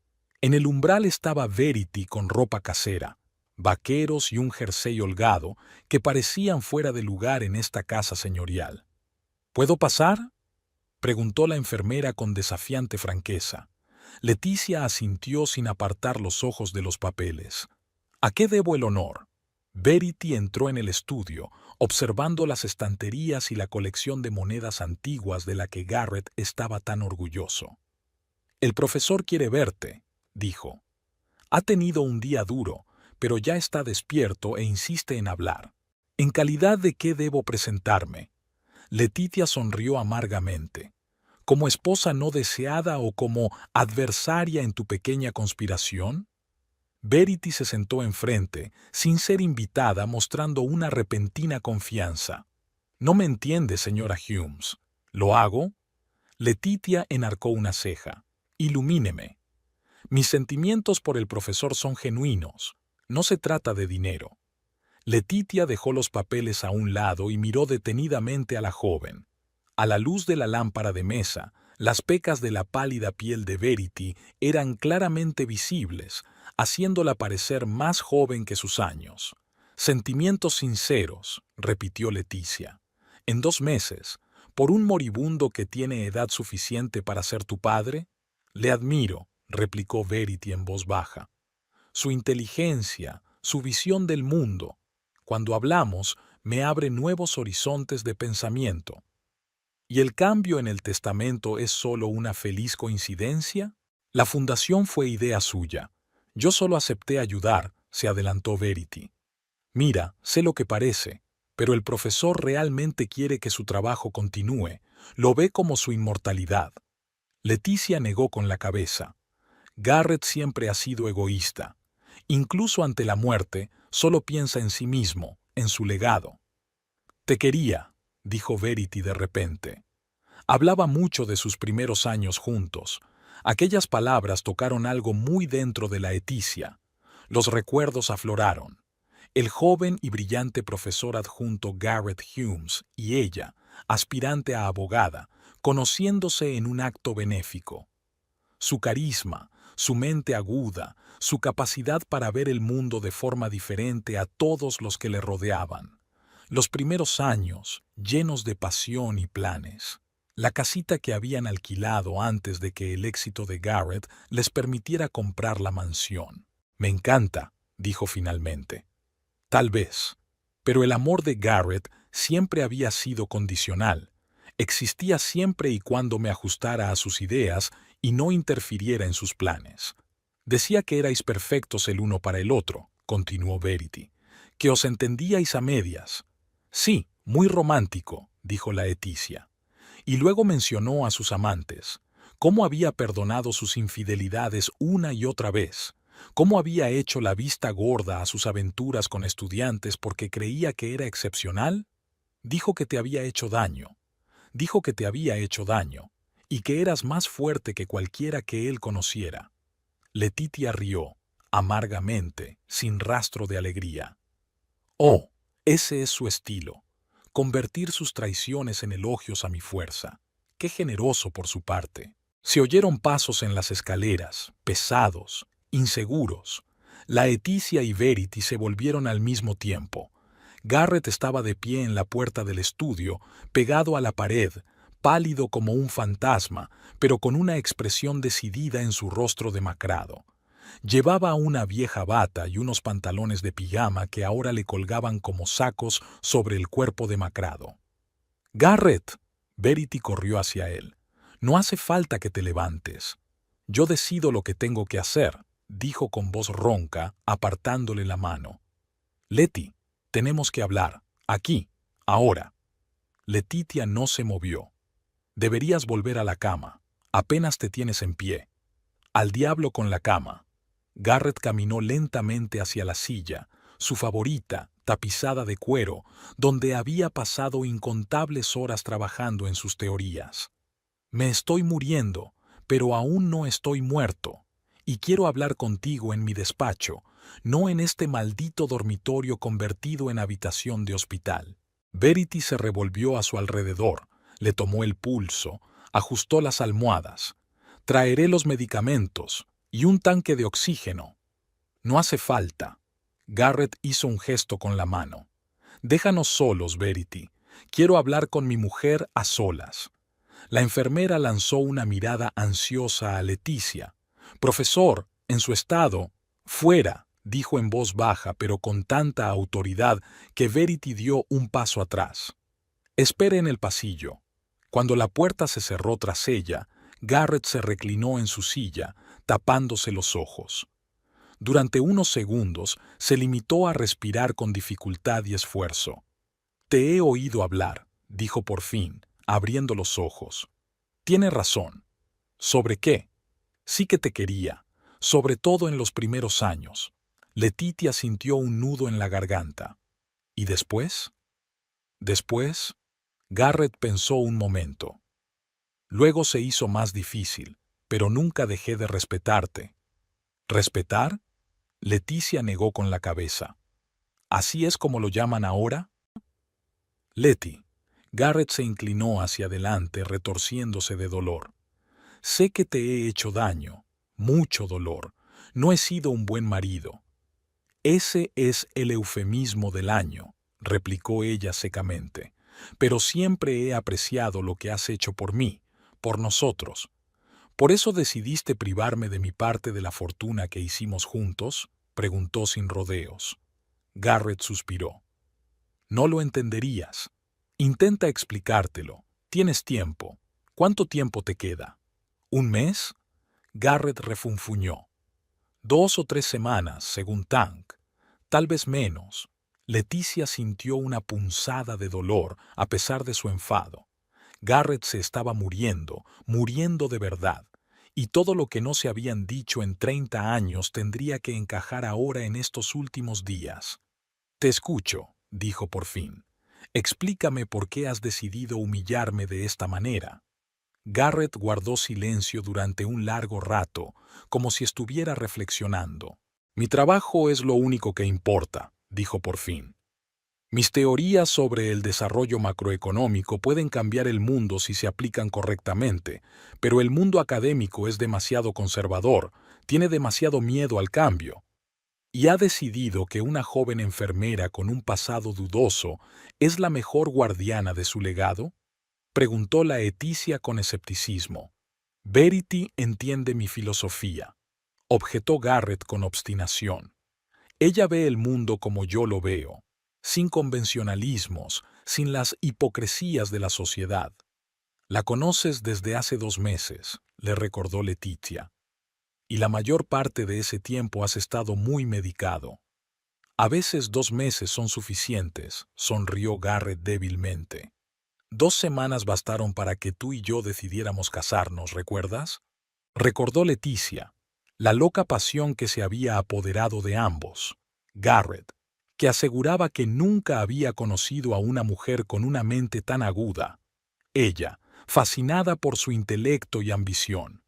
En el umbral estaba Verity con ropa casera, vaqueros y un jersey holgado que parecían fuera de lugar en esta casa señorial. ¿Puedo pasar?, preguntó la enfermera con desafiante franqueza. Leticia asintió sin apartar los ojos de los papeles. ¿A qué debo el honor? Verity entró en el estudio, observando las estanterías y la colección de monedas antiguas de la que Garrett estaba tan orgulloso. «El profesor quiere verte», dijo. «Ha tenido un día duro, pero ya está despierto e insiste en hablar. ¿En calidad de qué debo presentarme?» Leticia sonrió amargamente. ¿Como esposa no deseada o como adversaria en tu pequeña conspiración? Verity se sentó enfrente, sin ser invitada, mostrando una repentina confianza. «No me entiende, señora Humes. ¿Lo hago?» Leticia enarcó una ceja. «Ilumíneme. Mis sentimientos por el profesor son genuinos. No se trata de dinero». Leticia dejó los papeles a un lado y miró detenidamente a la joven. A la luz de la lámpara de mesa, las pecas de la pálida piel de Verity eran claramente visibles, haciéndola parecer más joven que sus años. «Sentimientos sinceros», repitió Leticia. «¿En 2 meses? ¿Por un moribundo que tiene edad suficiente para ser tu padre?» «Le admiro», replicó Verity en voz baja. «Su inteligencia, su visión del mundo. Cuando hablamos, me abre nuevos horizontes de pensamiento». ¿Y el cambio en el testamento es solo una feliz coincidencia? La fundación fue idea suya. Yo solo acepté ayudar, se adelantó Verity. Mira, sé lo que parece, pero el profesor realmente quiere que su trabajo continúe. Lo ve como su inmortalidad. Leticia negó con la cabeza. Garrett siempre ha sido egoísta. Incluso ante la muerte, solo piensa en sí mismo, en su legado. «Te quería», dijo Verity de repente. Hablaba mucho de sus primeros años juntos. Aquellas palabras tocaron algo muy dentro de la Leticia. Los recuerdos afloraron. El joven y brillante profesor adjunto Garrett Humes y ella, aspirante a abogada, conociéndose en un acto benéfico. Su carisma, su mente aguda, su capacidad para ver el mundo de forma diferente a todos los que le rodeaban. Los primeros años, llenos de pasión y planes. La casita que habían alquilado antes de que el éxito de Garrett les permitiera comprar la mansión. «Me encanta», dijo finalmente. «Tal vez. Pero el amor de Garrett siempre había sido condicional. Existía siempre y cuando me ajustara a sus ideas y no interfiriera en sus planes. Decía que erais perfectos el uno para el otro», continuó Verity, «que os entendíais a medias». «Sí, muy romántico», dijo la Leticia. Y luego mencionó a sus amantes, cómo había perdonado sus infidelidades una y otra vez, cómo había hecho la vista gorda a sus aventuras con estudiantes porque creía que era excepcional. Dijo que te había hecho daño. Dijo que te había hecho daño, y que eras más fuerte que cualquiera que él conociera. Leticia rió, amargamente, sin rastro de alegría. «Oh, ese es su estilo. Convertir sus traiciones en elogios a mi fuerza. Qué generoso por su parte». Se oyeron pasos en las escaleras, pesados, inseguros. La Leticia y Verity se volvieron al mismo tiempo. Garrett estaba de pie en la puerta del estudio, pegado a la pared, pálido como un fantasma, pero con una expresión decidida en su rostro demacrado. Llevaba una vieja bata y unos pantalones de pijama que ahora le colgaban como sacos sobre el cuerpo demacrado. «Garrett», Verity corrió hacia él. «No hace falta que te levantes. Yo decido lo que tengo que hacer», dijo con voz ronca, apartándole la mano. «Letty, tenemos que hablar. Aquí, ahora». Letitia no se movió. «Deberías volver a la cama. Apenas te tienes en pie». «Al diablo con la cama». Garrett caminó lentamente hacia la silla, su favorita, tapizada de cuero, donde había pasado incontables horas trabajando en sus teorías. «Me estoy muriendo, pero aún no estoy muerto, y quiero hablar contigo en mi despacho, no en este maldito dormitorio convertido en habitación de hospital». Verity se revolvió a su alrededor, le tomó el pulso, ajustó las almohadas. «Traeré los medicamentos y un tanque de oxígeno». «No hace falta». Garrett hizo un gesto con la mano. «Déjanos solos, Verity. Quiero hablar con mi mujer a solas». La enfermera lanzó una mirada ansiosa a Leticia. «Profesor, en su estado, fuera», dijo en voz baja pero con tanta autoridad que Verity dio un paso atrás. «Espere en el pasillo». Cuando la puerta se cerró tras ella, Garrett se reclinó en su silla, tapándose los ojos. Durante unos segundos se limitó a respirar con dificultad y esfuerzo. «Te he oído hablar», dijo por fin, abriendo los ojos. «Tiene razón». «¿Sobre qué?» «Sí que te quería, sobre todo en los primeros años». Letitia sintió un nudo en la garganta. «¿Y después?» «Después...» Garrett pensó un momento. «Luego se hizo más difícil, pero nunca dejé de respetarte». «¿Respetar?» Leticia negó con la cabeza. «¿Así es como lo llaman ahora?» «Letty». Garrett se inclinó hacia adelante, retorciéndose de dolor. «Sé que te he hecho daño, mucho dolor. No he sido un buen marido». «Ese es el eufemismo del año», replicó ella secamente. «Pero siempre he apreciado lo que has hecho por mí, por nosotros. ¿Por eso decidiste privarme de mi parte de la fortuna que hicimos juntos?», preguntó sin rodeos. Garrett suspiró. «No lo entenderías. Intenta explicártelo. Tienes tiempo. ¿Cuánto tiempo te queda? ¿Un mes?» Garrett refunfuñó. 2 o 3 semanas, según Tank. Tal vez menos. Leticia sintió una punzada de dolor a pesar de su enfado. Garrett se estaba muriendo, muriendo de verdad, y todo lo que no se habían dicho en 30 años tendría que encajar ahora en estos últimos días. «Te escucho», dijo por fin. «Explícame por qué has decidido humillarme de esta manera». Garrett guardó silencio durante un largo rato, como si estuviera reflexionando. «Mi trabajo es lo único que importa», dijo por fin. «Mis teorías sobre el desarrollo macroeconómico pueden cambiar el mundo si se aplican correctamente, pero el mundo académico es demasiado conservador, tiene demasiado miedo al cambio. ¿Y ha decidido que una joven enfermera con un pasado dudoso es la mejor guardiana de su legado?», preguntó la Leticia con escepticismo. «Verity entiende mi filosofía», objetó Garrett con obstinación. «Ella ve el mundo como yo lo veo, sin convencionalismos, sin las hipocresías de la sociedad». «La conoces desde hace 2 meses», le recordó Leticia. «Y la mayor parte de ese tiempo has estado muy medicado». «A veces 2 meses son suficientes», sonrió Garrett débilmente. «2 semanas bastaron para que tú y yo decidiéramos casarnos, ¿recuerdas?», recordó Leticia. La loca pasión que se había apoderado de ambos. Garrett, que aseguraba que nunca había conocido a una mujer con una mente tan aguda. Ella, fascinada por su intelecto y ambición.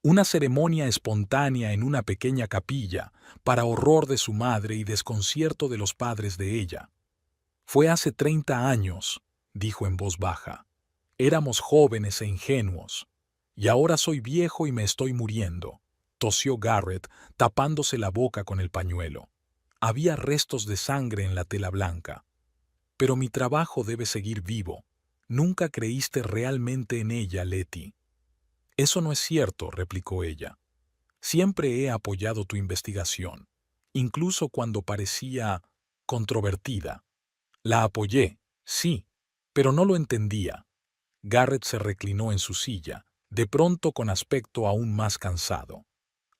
Una ceremonia espontánea en una pequeña capilla, para horror de su madre y desconcierto de los padres de ella. «Fue hace 30 años», dijo en voz baja. «Éramos jóvenes e ingenuos. Y ahora soy viejo y me estoy muriendo», tosió Garrett, tapándose la boca con el pañuelo. Había restos de sangre en la tela blanca. «Pero mi trabajo debe seguir vivo. Nunca creíste realmente en ella, Letty». «Eso no es cierto», replicó ella. Siempre he apoyado tu investigación, incluso cuando parecía controvertida. La apoyé, sí, pero no lo entendía. Garrett se reclinó en su silla, de pronto con aspecto aún más cansado.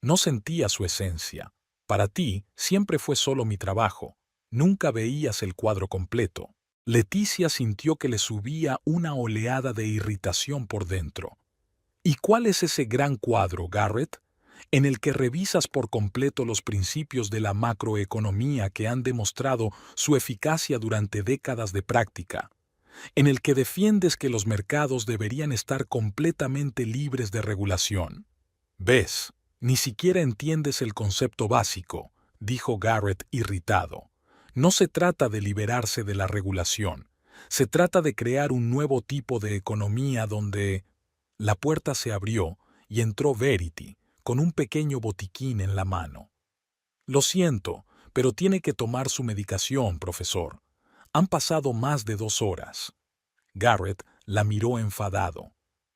No sentía su esencia. Para ti siempre fue solo mi trabajo. Nunca veías el cuadro completo. Leticia sintió que le subía una oleada de irritación por dentro. ¿Y cuál es ese gran cuadro, Garrett, en el que revisas por completo los principios de la macroeconomía que han demostrado su eficacia durante décadas de práctica, en el que defiendes que los mercados deberían estar completamente libres de regulación? ¿Ves? Ni siquiera entiendes el concepto básico, dijo Garrett irritado. No se trata de liberarse de la regulación. Se trata de crear un nuevo tipo de economía donde... La puerta se abrió y entró Verity, con un pequeño botiquín en la mano. Lo siento, pero tiene que tomar su medicación, profesor. Han pasado más de 2 horas. Garrett la miró enfadado.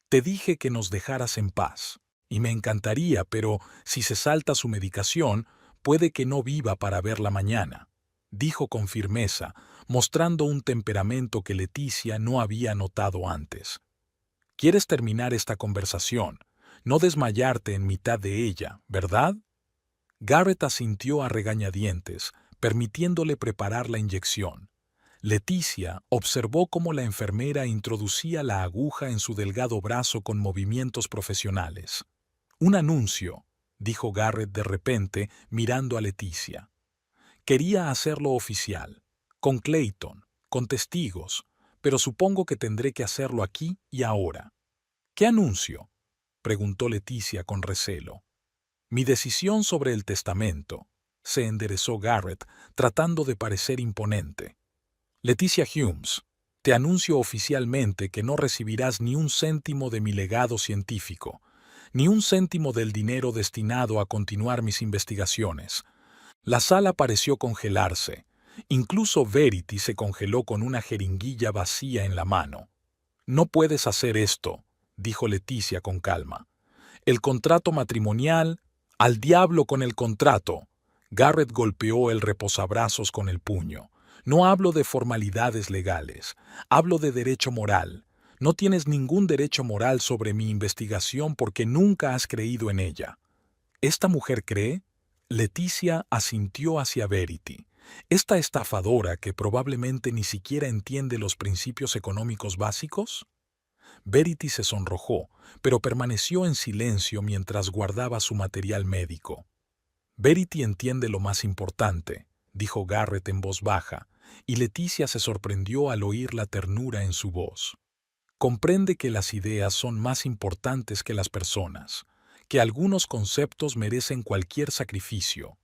Te dije que nos dejaras en paz. Y me encantaría, pero si se salta su medicación, puede que no viva para verla mañana, dijo con firmeza, mostrando un temperamento que Leticia no había notado antes. ¿Quieres terminar esta conversación? No desmayarte en mitad de ella, ¿verdad? Garrett asintió a regañadientes, permitiéndole preparar la inyección. Leticia observó cómo la enfermera introducía la aguja en su delgado brazo con movimientos profesionales. Un anuncio, dijo Garrett de repente, mirando a Leticia. Quería hacerlo oficial, con Clayton, con testigos, pero supongo que tendré que hacerlo aquí y ahora. ¿Qué anuncio?, preguntó Leticia con recelo. Mi decisión sobre el testamento, se enderezó Garrett, tratando de parecer imponente. Leticia Humes, te anuncio oficialmente que no recibirás ni un céntimo de mi legado científico, ni un céntimo del dinero destinado a continuar mis investigaciones. La sala pareció congelarse. Incluso Verity se congeló con una jeringuilla vacía en la mano. No puedes hacer esto, dijo Leticia con calma. El contrato matrimonial, al diablo con el contrato. Garrett golpeó el reposabrazos con el puño. No hablo de formalidades legales, hablo de derecho moral. No tienes ningún derecho moral sobre mi investigación porque nunca has creído en ella. ¿Esta mujer cree? Leticia asintió hacia Verity. ¿Esta estafadora que probablemente ni siquiera entiende los principios económicos básicos? Verity se sonrojó, pero permaneció en silencio mientras guardaba su material médico. Verity entiende lo más importante, dijo Garrett en voz baja, y Leticia se sorprendió al oír la ternura en su voz. Comprende que las ideas son más importantes que las personas, que algunos conceptos merecen cualquier sacrificio.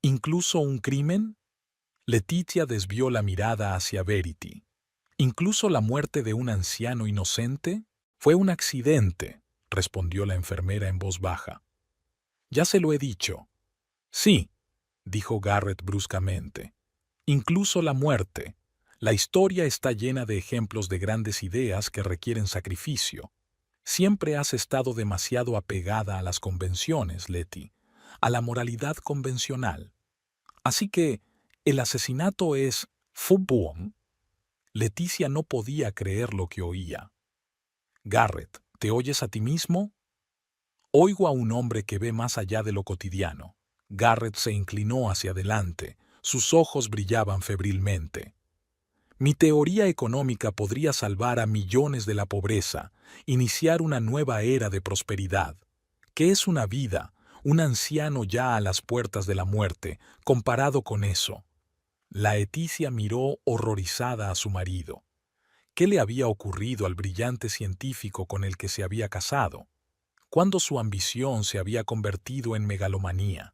¿Incluso un crimen? Leticia desvió la mirada hacia Verity. ¿Incluso la muerte de un anciano inocente? Fue un accidente, respondió la enfermera en voz baja. Ya se lo he dicho. Sí, dijo Garrett bruscamente. Incluso la muerte. La historia está llena de ejemplos de grandes ideas que requieren sacrificio. Siempre has estado demasiado apegada a las convenciones, Leti, a la moralidad convencional. Así que, ¿el asesinato es fútbol? Leticia no podía creer lo que oía. Garrett, ¿te oyes a ti mismo? Oigo a un hombre que ve más allá de lo cotidiano. Garrett se inclinó hacia adelante. Sus ojos brillaban febrilmente. Mi teoría económica podría salvar a millones de la pobreza, iniciar una nueva era de prosperidad. ¿Qué es una vida, un anciano ya a las puertas de la muerte, comparado con eso? Leticia miró horrorizada a su marido. ¿Qué le había ocurrido al brillante científico con el que se había casado? ¿Cuándo su ambición se había convertido en megalomanía?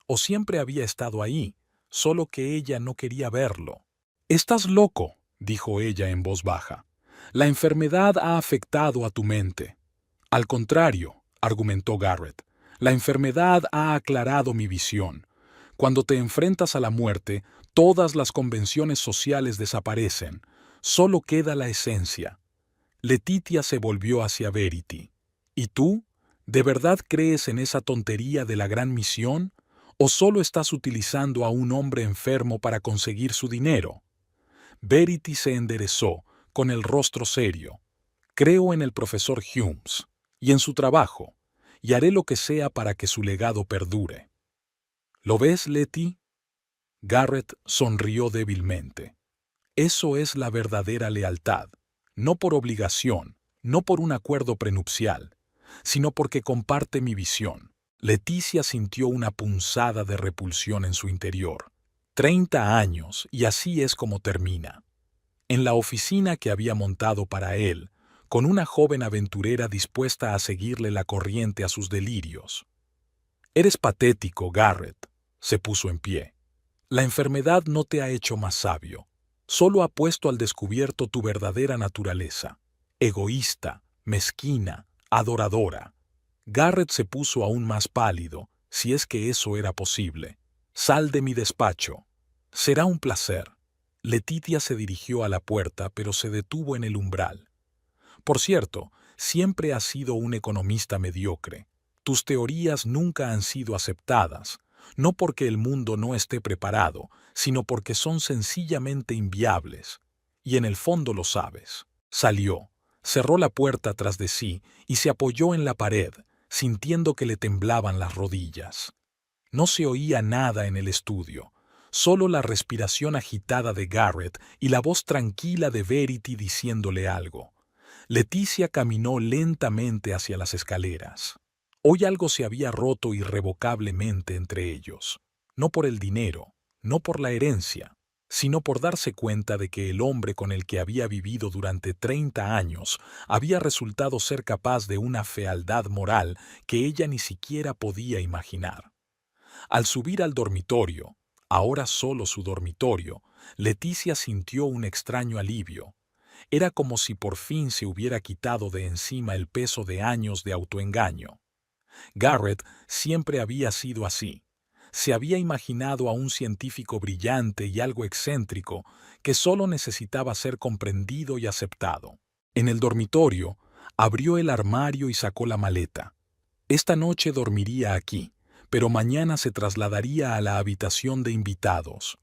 ¿O siempre había estado ahí, solo que ella no quería verlo? «Estás loco», dijo ella en voz baja. «La enfermedad ha afectado a tu mente». «Al contrario», argumentó Garrett, «la enfermedad ha aclarado mi visión. Cuando te enfrentas a la muerte, todas las convenciones sociales desaparecen. Solo queda la esencia». Leticia se volvió hacia Verity. «¿Y tú? ¿De verdad crees en esa tontería de la gran misión? ¿O solo estás utilizando a un hombre enfermo para conseguir su dinero? Verity se enderezó, con el rostro serio. Creo en el profesor Humes y en su trabajo, y haré lo que sea para que su legado perdure. ¿Lo ves, Letty? Garrett sonrió débilmente. Eso es la verdadera lealtad, no por obligación, no por un acuerdo prenupcial, sino porque comparte mi visión. Leticia sintió una punzada de repulsión en su interior. 30 años, y así es como termina. En la oficina que había montado para él, con una joven aventurera dispuesta a seguirle la corriente a sus delirios. Eres patético, Garrett. Se puso en pie. La enfermedad no te ha hecho más sabio. Solo ha puesto al descubierto tu verdadera naturaleza. Egoísta, mezquina, adoradora. Garrett se puso aún más pálido, si es que eso era posible. Sal de mi despacho. Será un placer. Letitia se dirigió a la puerta, pero se detuvo en el umbral. Por cierto, siempre has sido un economista mediocre. Tus teorías nunca han sido aceptadas, no porque el mundo no esté preparado, sino porque son sencillamente inviables. Y en el fondo lo sabes. Salió, cerró la puerta tras de sí y se apoyó en la pared, sintiendo que le temblaban las rodillas. No se oía nada en el estudio, solo la respiración agitada de Garrett y la voz tranquila de Verity diciéndole algo. Leticia caminó lentamente hacia las escaleras. Hoy algo se había roto irrevocablemente entre ellos. No por el dinero, no por la herencia, sino por darse cuenta de que el hombre con el que había vivido durante 30 años había resultado ser capaz de una fealdad moral que ella ni siquiera podía imaginar. Al subir al dormitorio, ahora solo su dormitorio, Leticia sintió un extraño alivio. Era como si por fin se hubiera quitado de encima el peso de años de autoengaño. Garrett siempre había sido así. Se había imaginado a un científico brillante y algo excéntrico que solo necesitaba ser comprendido y aceptado. En el dormitorio, abrió el armario y sacó la maleta. Esta noche dormiría aquí, pero mañana se trasladaría a la habitación de invitados,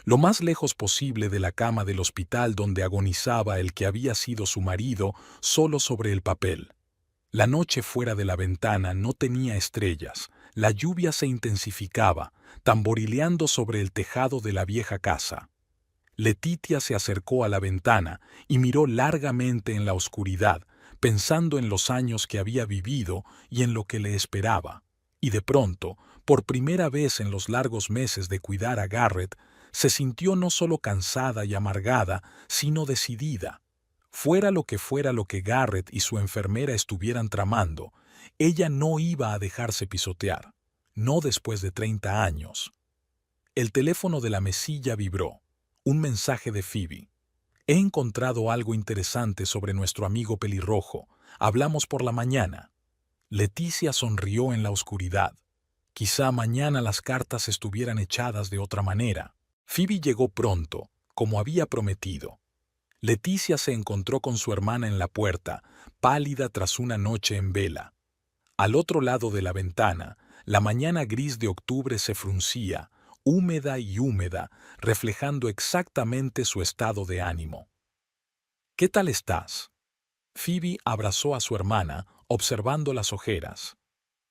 lo más lejos posible de la cama del hospital donde agonizaba el que había sido su marido, solo sobre el papel. La noche fuera de la ventana no tenía estrellas, la lluvia se intensificaba, tamborileando sobre el tejado de la vieja casa. Letitia se acercó a la ventana y miró largamente en la oscuridad, pensando en los años que había vivido y en lo que le esperaba. Y de pronto, por primera vez en los largos meses de cuidar a Garrett, se sintió no solo cansada y amargada, sino decidida. Fuera lo que Garrett y su enfermera estuvieran tramando, ella no iba a dejarse pisotear, no después de 30 años. El teléfono de la mesilla vibró. Un mensaje de Phoebe. He encontrado algo interesante sobre nuestro amigo pelirrojo. Hablamos por la mañana. Leticia sonrió en la oscuridad. Quizá mañana las cartas estuvieran echadas de otra manera. Phoebe llegó pronto, como había prometido. Leticia se encontró con su hermana en la puerta, pálida tras una noche en vela. Al otro lado de la ventana, la mañana gris de octubre se fruncía, húmeda y húmeda, reflejando exactamente su estado de ánimo. ¿Qué tal estás? Phoebe abrazó a su hermana, observando las ojeras.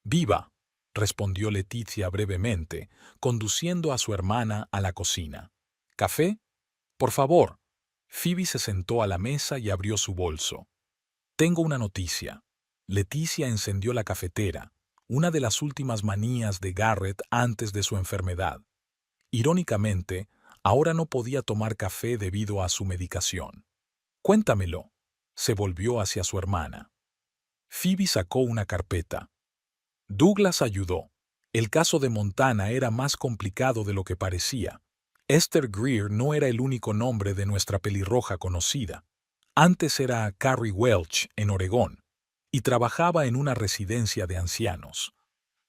«Viva», respondió Leticia brevemente, conduciendo a su hermana a la cocina. «¿Café? Por favor». Phoebe se sentó a la mesa y abrió su bolso. «Tengo una noticia». Leticia encendió la cafetera, una de las últimas manías de Garrett antes de su enfermedad. Irónicamente, ahora no podía tomar café debido a su medicación. «Cuéntamelo». Se volvió hacia su hermana. Phoebe sacó una carpeta. Douglas ayudó. El caso de Montana era más complicado de lo que parecía. Esther Greer no era el único nombre de nuestra pelirroja conocida. Antes era Carrie Welch, en Oregón, y trabajaba en una residencia de ancianos.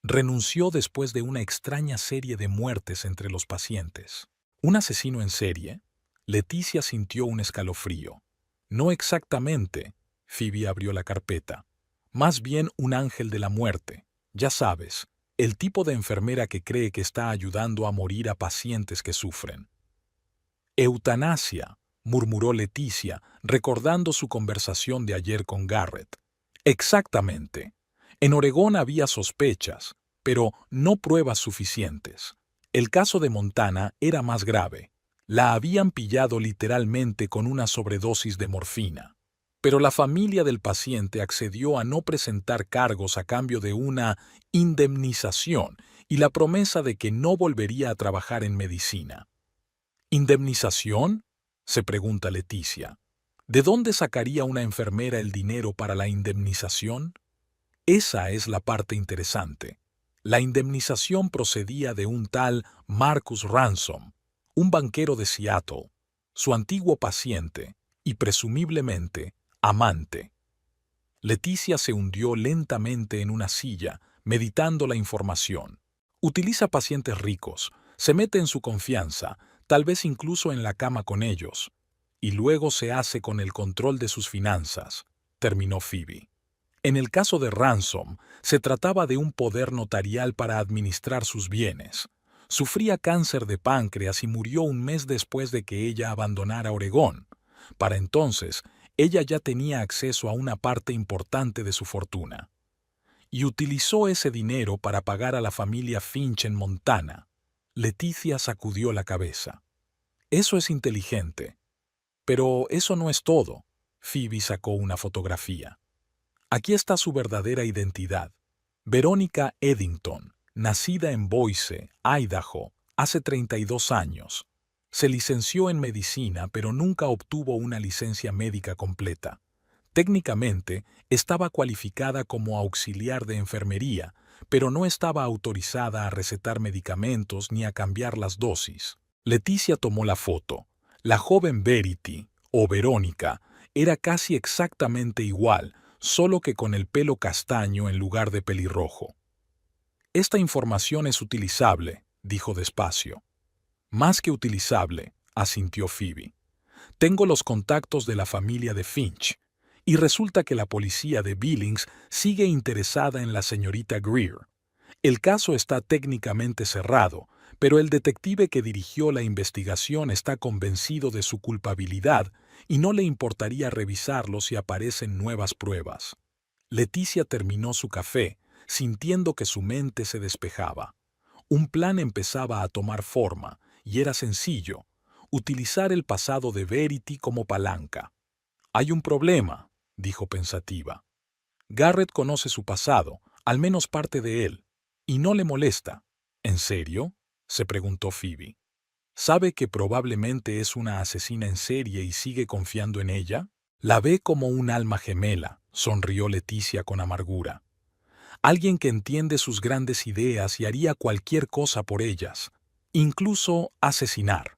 Renunció después de una extraña serie de muertes entre los pacientes. ¿Un asesino en serie? Leticia sintió un escalofrío. No exactamente. Phoebe abrió la carpeta. Más bien un ángel de la muerte. Ya sabes, el tipo de enfermera que cree que está ayudando a morir a pacientes que sufren. Eutanasia, murmuró Leticia, recordando su conversación de ayer con Garrett. Exactamente. En Oregón había sospechas, pero no pruebas suficientes. El caso de Montana era más grave. La habían pillado literalmente con una sobredosis de morfina. Pero la familia del paciente accedió a no presentar cargos a cambio de una indemnización y la promesa de que no volvería a trabajar en medicina. ¿Indemnización?, se pregunta Leticia. ¿De dónde sacaría una enfermera el dinero para la indemnización? Esa es la parte interesante. La indemnización procedía de un tal Marcus Ransom, un banquero de Seattle, su antiguo paciente y presumiblemente amante. Leticia se hundió lentamente en una silla, meditando la información. Utiliza pacientes ricos, se mete en su confianza, tal vez incluso en la cama con ellos, y luego se hace con el control de sus finanzas, terminó Phoebe. En el caso de Ransom, se trataba de un poder notarial para administrar sus bienes. Sufría cáncer de páncreas y murió un mes después de que ella abandonara Oregón. Para entonces, ella ya tenía acceso a una parte importante de su fortuna. Y utilizó ese dinero para pagar a la familia Finch en Montana. Leticia sacudió la cabeza. Eso es inteligente. Pero eso no es todo. Phoebe sacó una fotografía. Aquí está su verdadera identidad. Verónica Eddington, nacida en Boise, Idaho, hace 32 años. Se licenció en medicina, pero nunca obtuvo una licencia médica completa. Técnicamente, estaba cualificada como auxiliar de enfermería, pero no estaba autorizada a recetar medicamentos ni a cambiar las dosis. Leticia tomó la foto. La joven Verity, o Verónica, era casi exactamente igual, solo que con el pelo castaño en lugar de pelirrojo. Esta información es utilizable, dijo despacio. Más que utilizable, asintió Phoebe. Tengo los contactos de la familia de Finch, y resulta que la policía de Billings sigue interesada en la señorita Greer. El caso está técnicamente cerrado, pero el detective que dirigió la investigación está convencido de su culpabilidad y no le importaría revisarlo si aparecen nuevas pruebas. Leticia terminó su café, sintiendo que su mente se despejaba. Un plan empezaba a tomar forma, y era sencillo: utilizar el pasado de Verity como palanca. Hay un problema, dijo pensativa. Garrett conoce su pasado, al menos parte de él, y no le molesta. ¿En serio?, se preguntó Phoebe. ¿Sabe que probablemente es una asesina en serie y sigue confiando en ella? La ve como un alma gemela, sonrió Leticia con amargura. Alguien que entiende sus grandes ideas y haría cualquier cosa por ellas, incluso asesinar.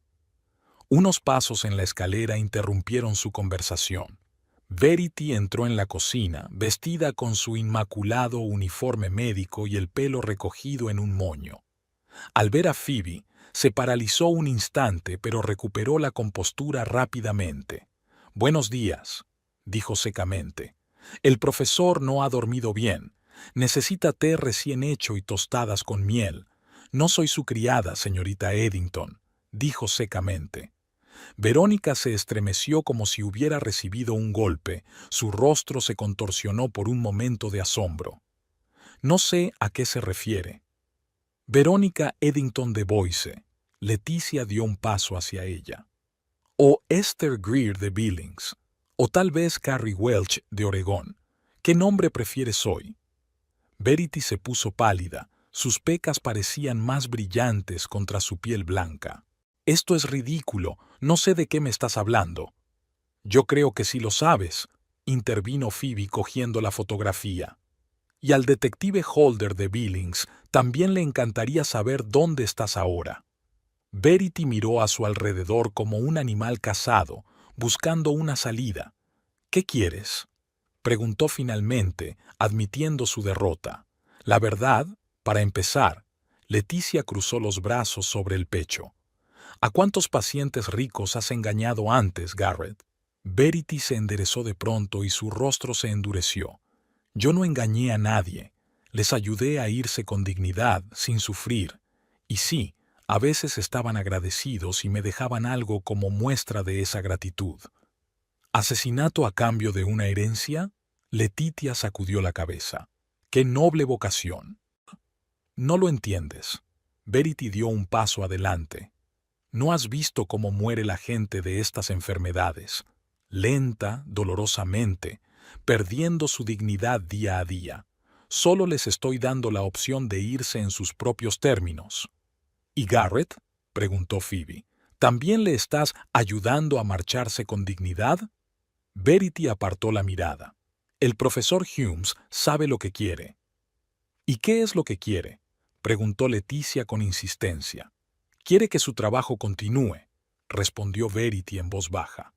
Unos pasos en la escalera interrumpieron su conversación. Verity entró en la cocina, vestida con su inmaculado uniforme médico y el pelo recogido en un moño. Al ver a Phoebe, se paralizó un instante, pero recuperó la compostura rápidamente. «Buenos días», dijo secamente. «El profesor no ha dormido bien. Necesita té recién hecho y tostadas con miel. No soy su criada, señorita Eddington», dijo secamente. Verónica se estremeció como si hubiera recibido un golpe. Su rostro se contorsionó por un momento de asombro. «No sé a qué se refiere». «Verónica Eddington de Boise». Leticia dio un paso hacia ella. «O Esther Greer de Billings. O tal vez Carrie Welch de Oregón. ¿Qué nombre prefieres hoy?» Verity se puso pálida. Sus pecas parecían más brillantes contra su piel blanca. «Esto es ridículo. No sé de qué me estás hablando». «Yo creo que sí lo sabes», intervino Phoebe cogiendo la fotografía. «Y al detective Holder de Billings también le encantaría saber dónde estás ahora». Verity miró a su alrededor como un animal cazado, buscando una salida. «¿Qué quieres?», preguntó finalmente, admitiendo su derrota. «La verdad, para empezar». Leticia cruzó los brazos sobre el pecho. «¿A cuántos pacientes ricos has engañado antes, Garrett?». Verity se enderezó de pronto y su rostro se endureció. Yo no engañé a nadie. Les ayudé a irse con dignidad, sin sufrir. Y sí, a veces estaban agradecidos y me dejaban algo como muestra de esa gratitud. ¿Asesinato a cambio de una herencia? Letitia sacudió la cabeza. ¡Qué noble vocación! No lo entiendes. Verity dio un paso adelante. No has visto cómo muere la gente de estas enfermedades. Lenta, dolorosamente, perdiendo su dignidad día a día. Solo les estoy dando la opción de irse en sus propios términos. ¿Y Garrett?, preguntó Phoebe. ¿También le estás ayudando a marcharse con dignidad? Verity apartó la mirada. El profesor Humes sabe lo que quiere. ¿Y qué es lo que quiere?, preguntó Leticia con insistencia. Quiere que su trabajo continúe, respondió Verity en voz baja,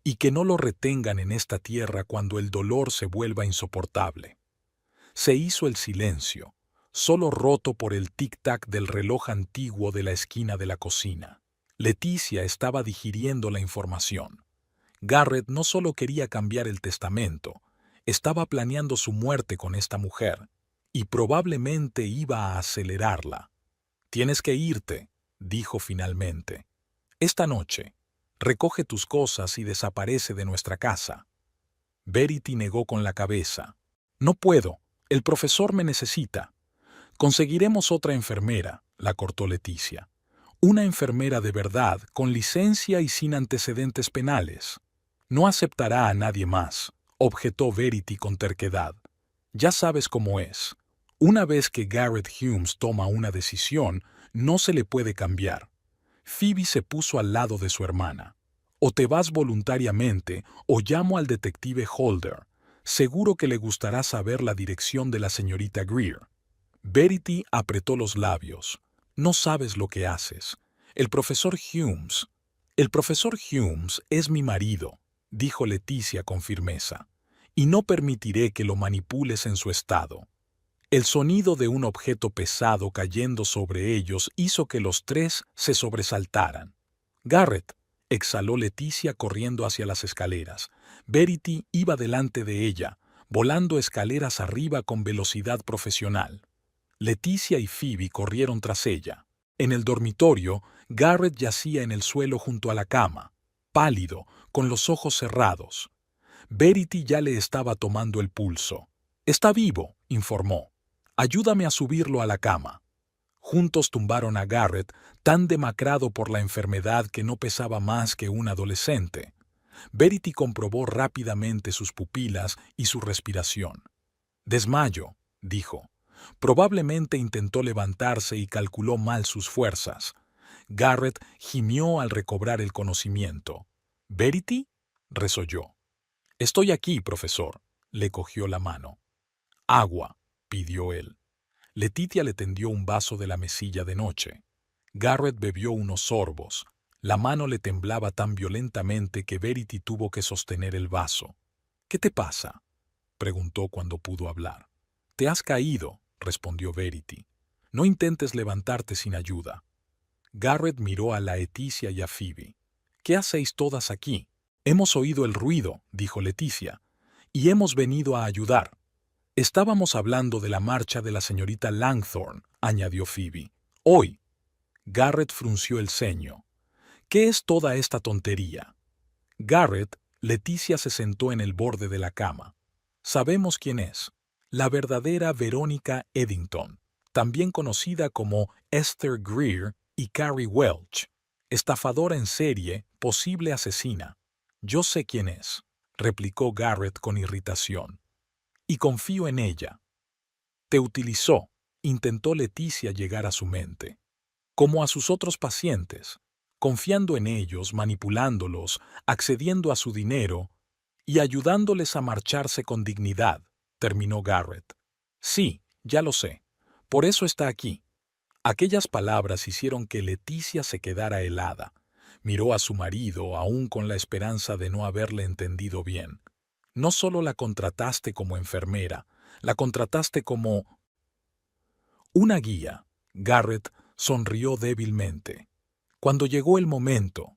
y que no lo retengan en esta tierra cuando el dolor se vuelva insoportable. Se hizo el silencio, solo roto por el tic-tac del reloj antiguo de la esquina de la cocina. Leticia estaba digiriendo la información. Garrett no solo quería cambiar el testamento, estaba planeando su muerte con esta mujer, y probablemente iba a acelerarla. «Tienes que irte», dijo finalmente. «Esta noche. Recoge tus cosas y desaparece de nuestra casa». Verity negó con la cabeza. «No puedo. El profesor me necesita». «Conseguiremos otra enfermera», la cortó Leticia. «Una enfermera de verdad, con licencia y sin antecedentes penales». «No aceptará a nadie más», objetó Verity con terquedad. «Ya sabes cómo es. Una vez que Garrett Humes toma una decisión, no se le puede cambiar». Phoebe se puso al lado de su hermana. «O te vas voluntariamente, o llamo al detective Holder. Seguro que le gustará saber la dirección de la señorita Greer». Verity apretó los labios. «No sabes lo que haces. El profesor Humes es mi marido», dijo Leticia con firmeza, «y no permitiré que lo manipules en su estado». El sonido de un objeto pesado cayendo sobre ellos hizo que los tres se sobresaltaran. «Garrett», exhaló Leticia corriendo hacia las escaleras. Verity iba delante de ella, volando escaleras arriba con velocidad profesional. Leticia y Phoebe corrieron tras ella. En el dormitorio, Garrett yacía en el suelo junto a la cama, pálido, con los ojos cerrados. Verity ya le estaba tomando el pulso. «Está vivo», informó. «Ayúdame a subirlo a la cama». Juntos tumbaron a Garrett, tan demacrado por la enfermedad que no pesaba más que un adolescente. Verity comprobó rápidamente sus pupilas y su respiración. «Desmayo», dijo. Probablemente intentó levantarse y calculó mal sus fuerzas. Garrett gimió al recobrar el conocimiento. «¿Verity?», resolló. «Estoy aquí, profesor», le cogió la mano. «Agua», pidió él. Letitia le tendió un vaso de la mesilla de noche. Garrett bebió unos sorbos. La mano le temblaba tan violentamente que Verity tuvo que sostener el vaso. «¿Qué te pasa?», preguntó cuando pudo hablar. «Te has caído», respondió Verity. «No intentes levantarte sin ayuda». Garrett miró a Leticia y a Phoebe. «¿Qué hacéis todas aquí?» «Hemos oído el ruido», dijo Leticia, «y hemos venido a ayudar». «Estábamos hablando de la marcha de la señorita Langthorne», añadió Phoebe. «Hoy». Garrett frunció el ceño. «¿Qué es toda esta tontería?». «Garrett», Leticia se sentó en el borde de la cama. «Sabemos quién es. La verdadera Verónica Eddington, también conocida como Esther Greer y Carrie Welch. Estafadora en serie, posible asesina». «Yo sé quién es», replicó Garrett con irritación. «Y confío en ella». «Te utilizó», intentó Leticia llegar a su mente. «Como a sus otros pacientes, confiando en ellos, manipulándolos, accediendo a su dinero y ayudándoles a marcharse con dignidad», terminó Garrett. «Sí, ya lo sé. Por eso está aquí». Aquellas palabras hicieron que Leticia se quedara helada. Miró a su marido, aún con la esperanza de no haberle entendido bien. «No solo la contrataste como enfermera, la contrataste como una guía». Garrett sonrió débilmente. Cuando llegó el momento,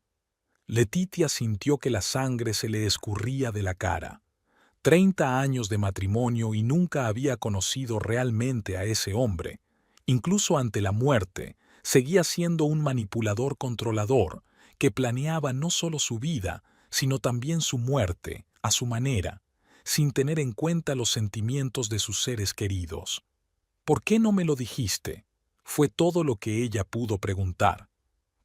Letitia sintió que la sangre se le escurría de la cara. 30 años de matrimonio y nunca había conocido realmente a ese hombre. Incluso ante la muerte, seguía siendo un manipulador controlador que planeaba no solo su vida, sino también su muerte, a su manera, sin tener en cuenta los sentimientos de sus seres queridos. ¿Por qué no me lo dijiste? Fue todo lo que ella pudo preguntar.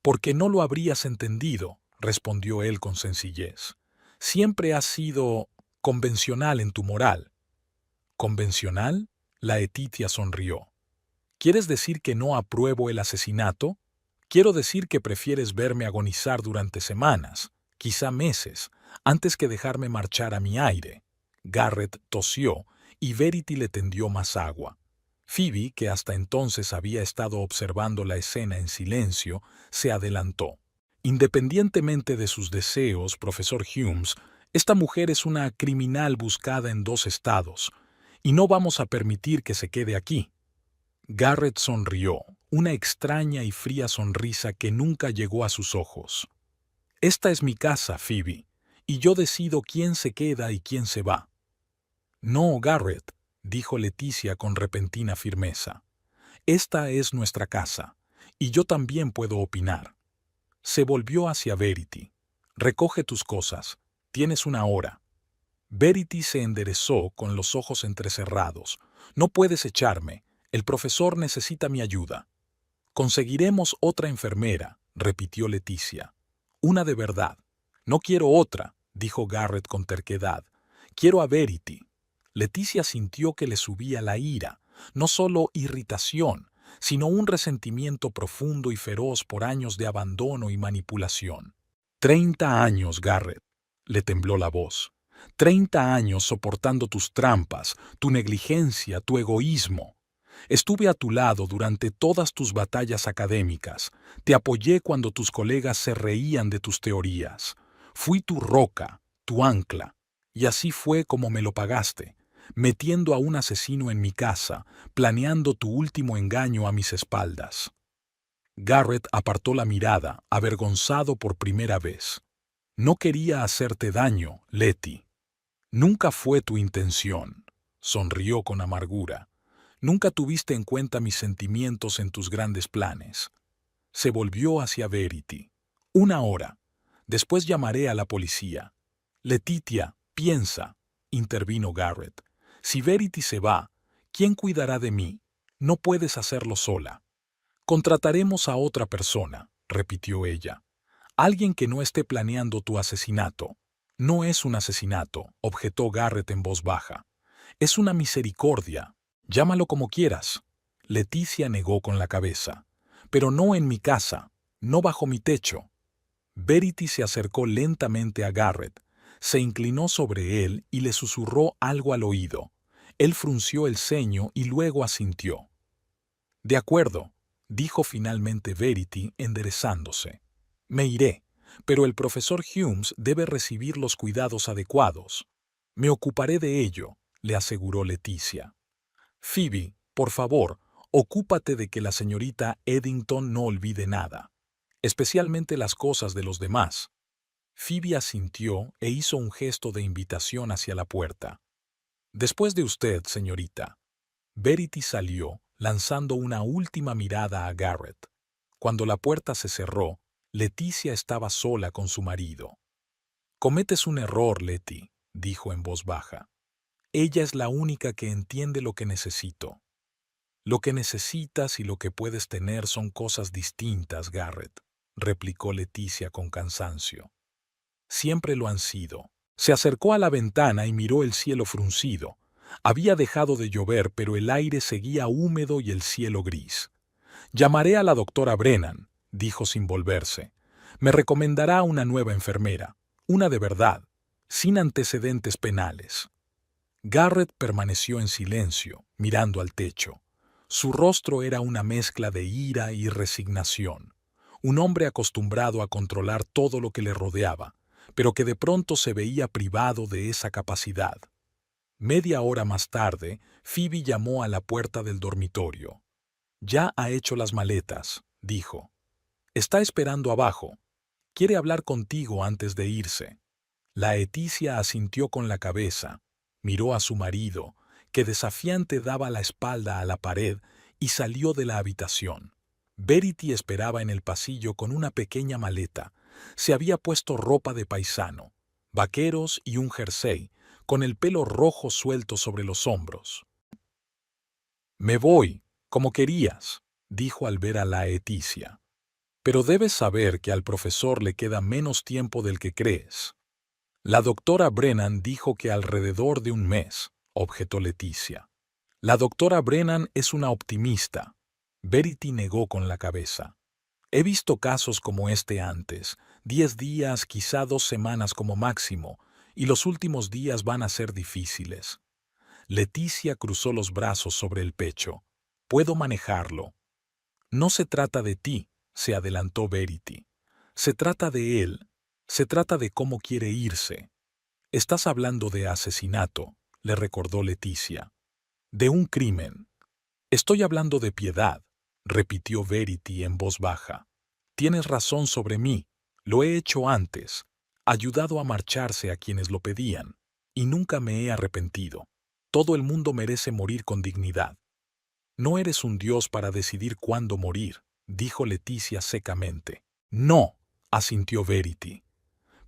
Porque no lo habrías entendido, respondió él con sencillez. Siempre has sido convencional en tu moral. ¿Convencional? La Letitia sonrió. ¿Quieres decir que no apruebo el asesinato? Quiero decir que prefieres verme agonizar durante semanas, quizá meses, antes que dejarme marchar a mi aire. Garrett tosió y Verity le tendió más agua. Phoebe, que hasta entonces había estado observando la escena en silencio, se adelantó. Independientemente de sus deseos, profesor Humes, esta mujer es una criminal buscada en 2 estados, y no vamos a permitir que se quede aquí. Garrett sonrió, una extraña y fría sonrisa que nunca llegó a sus ojos. Esta es mi casa, Phoebe, y yo decido quién se queda y quién se va. No, Garrett, dijo Leticia con repentina firmeza. Esta es nuestra casa, y yo también puedo opinar. Se volvió hacia Verity. Recoge tus cosas, tienes 1 hora. Verity se enderezó con los ojos entrecerrados. No puedes echarme, el profesor necesita mi ayuda. Conseguiremos otra enfermera, repitió Leticia. Una de verdad. No quiero otra, dijo Garrett con terquedad. Quiero a Verity. Leticia sintió que le subía la ira, no solo irritación, sino un resentimiento profundo y feroz por años de abandono y manipulación. 30 años, Garrett, le tembló la voz. 30 años soportando tus trampas, tu negligencia, tu egoísmo. Estuve a tu lado durante todas tus batallas académicas. Te apoyé cuando tus colegas se reían de tus teorías. Fui tu roca, tu ancla. Y así fue como me lo pagaste, metiendo a un asesino en mi casa, planeando tu último engaño a mis espaldas. Garrett apartó la mirada, avergonzado por primera vez. No quería hacerte daño, Letty. Nunca fue tu intención, sonrió con amargura. Nunca tuviste en cuenta mis sentimientos en tus grandes planes. Se volvió hacia Verity. 1 hora. Después llamaré a la policía. Letitia, piensa, intervino Garrett. Si Verity se va, ¿quién cuidará de mí? No puedes hacerlo sola. Contrataremos a otra persona, repitió ella. Alguien que no esté planeando tu asesinato. No es un asesinato, objetó Garrett en voz baja. Es una misericordia. Llámalo como quieras. Leticia negó con la cabeza. Pero no en mi casa, no bajo mi techo. Verity se acercó lentamente a Garrett, se inclinó sobre él y le susurró algo al oído. Él frunció el ceño y luego asintió. De acuerdo, dijo finalmente Verity enderezándose. Me iré, pero el profesor Humes debe recibir los cuidados adecuados. Me ocuparé de ello, le aseguró Leticia. Phoebe, por favor, ocúpate de que la señorita Eddington no olvide nada, especialmente las cosas de los demás. Phoebe asintió e hizo un gesto de invitación hacia la puerta. Después de usted, señorita. Verity salió, lanzando una última mirada a Garrett. Cuando la puerta se cerró, Leticia estaba sola con su marido. Cometes un error, Letty, dijo en voz baja. Ella es la única que entiende lo que necesito. Lo que necesitas y lo que puedes tener son cosas distintas, Garrett, replicó Leticia con cansancio. Siempre lo han sido. Se acercó a la ventana y miró el cielo fruncido. Había dejado de llover, pero el aire seguía húmedo y el cielo gris. Llamaré a la doctora Brennan, dijo sin volverse. Me recomendará una nueva enfermera, una de verdad, sin antecedentes penales. Garrett permaneció en silencio, mirando al techo. Su rostro era una mezcla de ira y resignación. Un hombre acostumbrado a controlar todo lo que le rodeaba, pero que de pronto se veía privado de esa capacidad. Media hora más tarde, Phoebe llamó a la puerta del dormitorio. Ya ha hecho las maletas, dijo. Está esperando abajo. Quiere hablar contigo antes de irse. La Leticia asintió con la cabeza. Miró a su marido, que desafiante daba la espalda a la pared, y salió de la habitación. Verity esperaba en el pasillo con una pequeña maleta. Se había puesto ropa de paisano, vaqueros y un jersey, con el pelo rojo suelto sobre los hombros. «Me voy, como querías», dijo al ver a Laetitia. «Pero debes saber que al profesor le queda menos tiempo del que crees». «La doctora Brennan dijo que alrededor de un mes», objetó Leticia. «La doctora Brennan es una optimista». Verity negó con la cabeza. «He visto casos como este antes, 10 días, quizá 2 semanas como máximo, y los últimos días van a ser difíciles». Leticia cruzó los brazos sobre el pecho. «Puedo manejarlo». «No se trata de ti», se adelantó Verity. «Se trata de él. Se trata de cómo quiere irse». «Estás hablando de asesinato», le recordó Leticia. «De un crimen». «Estoy hablando de piedad», repitió Verity en voz baja. «Tienes razón sobre mí. Lo he hecho antes. Ayudado a marcharse a quienes lo pedían. Y nunca me he arrepentido. Todo el mundo merece morir con dignidad». «No eres un dios para decidir cuándo morir», dijo Leticia secamente. «No», asintió Verity.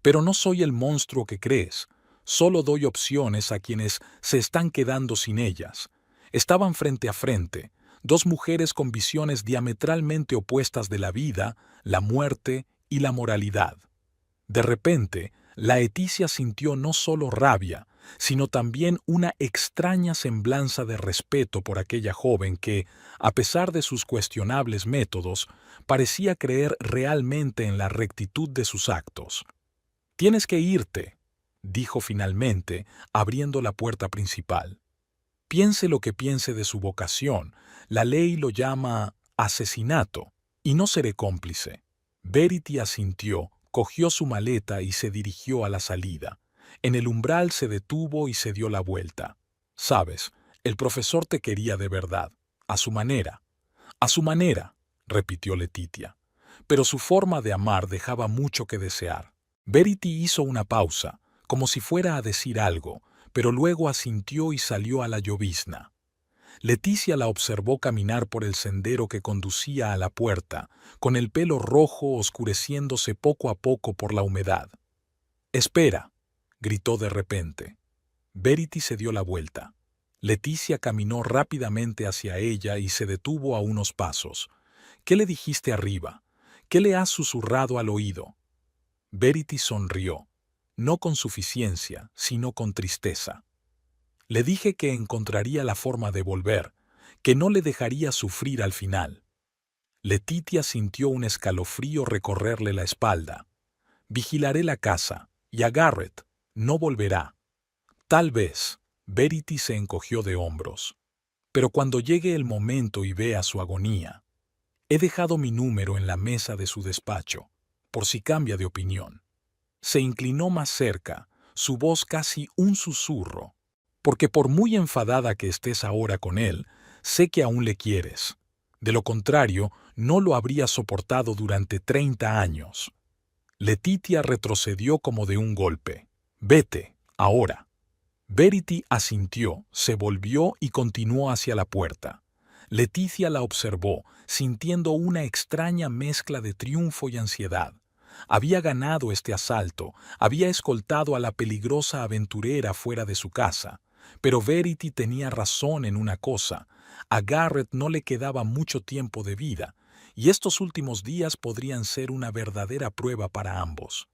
«Pero no soy el monstruo que crees. Solo doy opciones a quienes se están quedando sin ellas». Estaban frente a frente, dos mujeres con visiones diametralmente opuestas de la vida, la muerte y la moralidad. De repente, Laetitia sintió no solo rabia, sino también una extraña semblanza de respeto por aquella joven que, a pesar de sus cuestionables métodos, parecía creer realmente en la rectitud de sus actos. «Tienes que irte», dijo finalmente, abriendo la puerta principal. «Piense lo que piense de su vocación, la ley lo llama asesinato, y no seré cómplice». Verity asintió, cogió su maleta y se dirigió a la salida. En el umbral se detuvo y se dio la vuelta. «Sabes, el profesor te quería de verdad, a su manera». «A su manera», repitió Letitia. Pero su forma de amar dejaba mucho que desear. Verity hizo una pausa, como si fuera a decir algo, pero luego asintió y salió a la llovizna. Leticia la observó caminar por el sendero que conducía a la puerta, con el pelo rojo oscureciéndose poco a poco por la humedad. «Espera», gritó de repente. Verity se dio la vuelta. Leticia caminó rápidamente hacia ella y se detuvo a unos pasos. «¿Qué le dijiste arriba? ¿Qué le has susurrado al oído?» Verity sonrió, no con suficiencia, sino con tristeza. «Le dije que encontraría la forma de volver, que no le dejaría sufrir al final». Letitia sintió un escalofrío recorrerle la espalda. «Vigilaré la casa, y a Garrett. No volverá». «Tal vez», Verity se encogió de hombros. «Pero cuando llegue el momento y vea su agonía. He dejado mi número en la mesa de su despacho, por si cambia de opinión». Se inclinó más cerca, su voz casi un susurro. «Porque por muy enfadada que estés ahora con él, sé que aún le quieres. De lo contrario, no lo habría soportado durante 30 años». Letitia retrocedió como de un golpe. «Vete, ahora». Verity asintió, se volvió y continuó hacia la puerta. Leticia la observó, sintiendo una extraña mezcla de triunfo y ansiedad. Había ganado este asalto, había escoltado a la peligrosa aventurera fuera de su casa. Pero Verity tenía razón en una cosa: a Garrett no le quedaba mucho tiempo de vida, y estos últimos días podrían ser una verdadera prueba para ambos.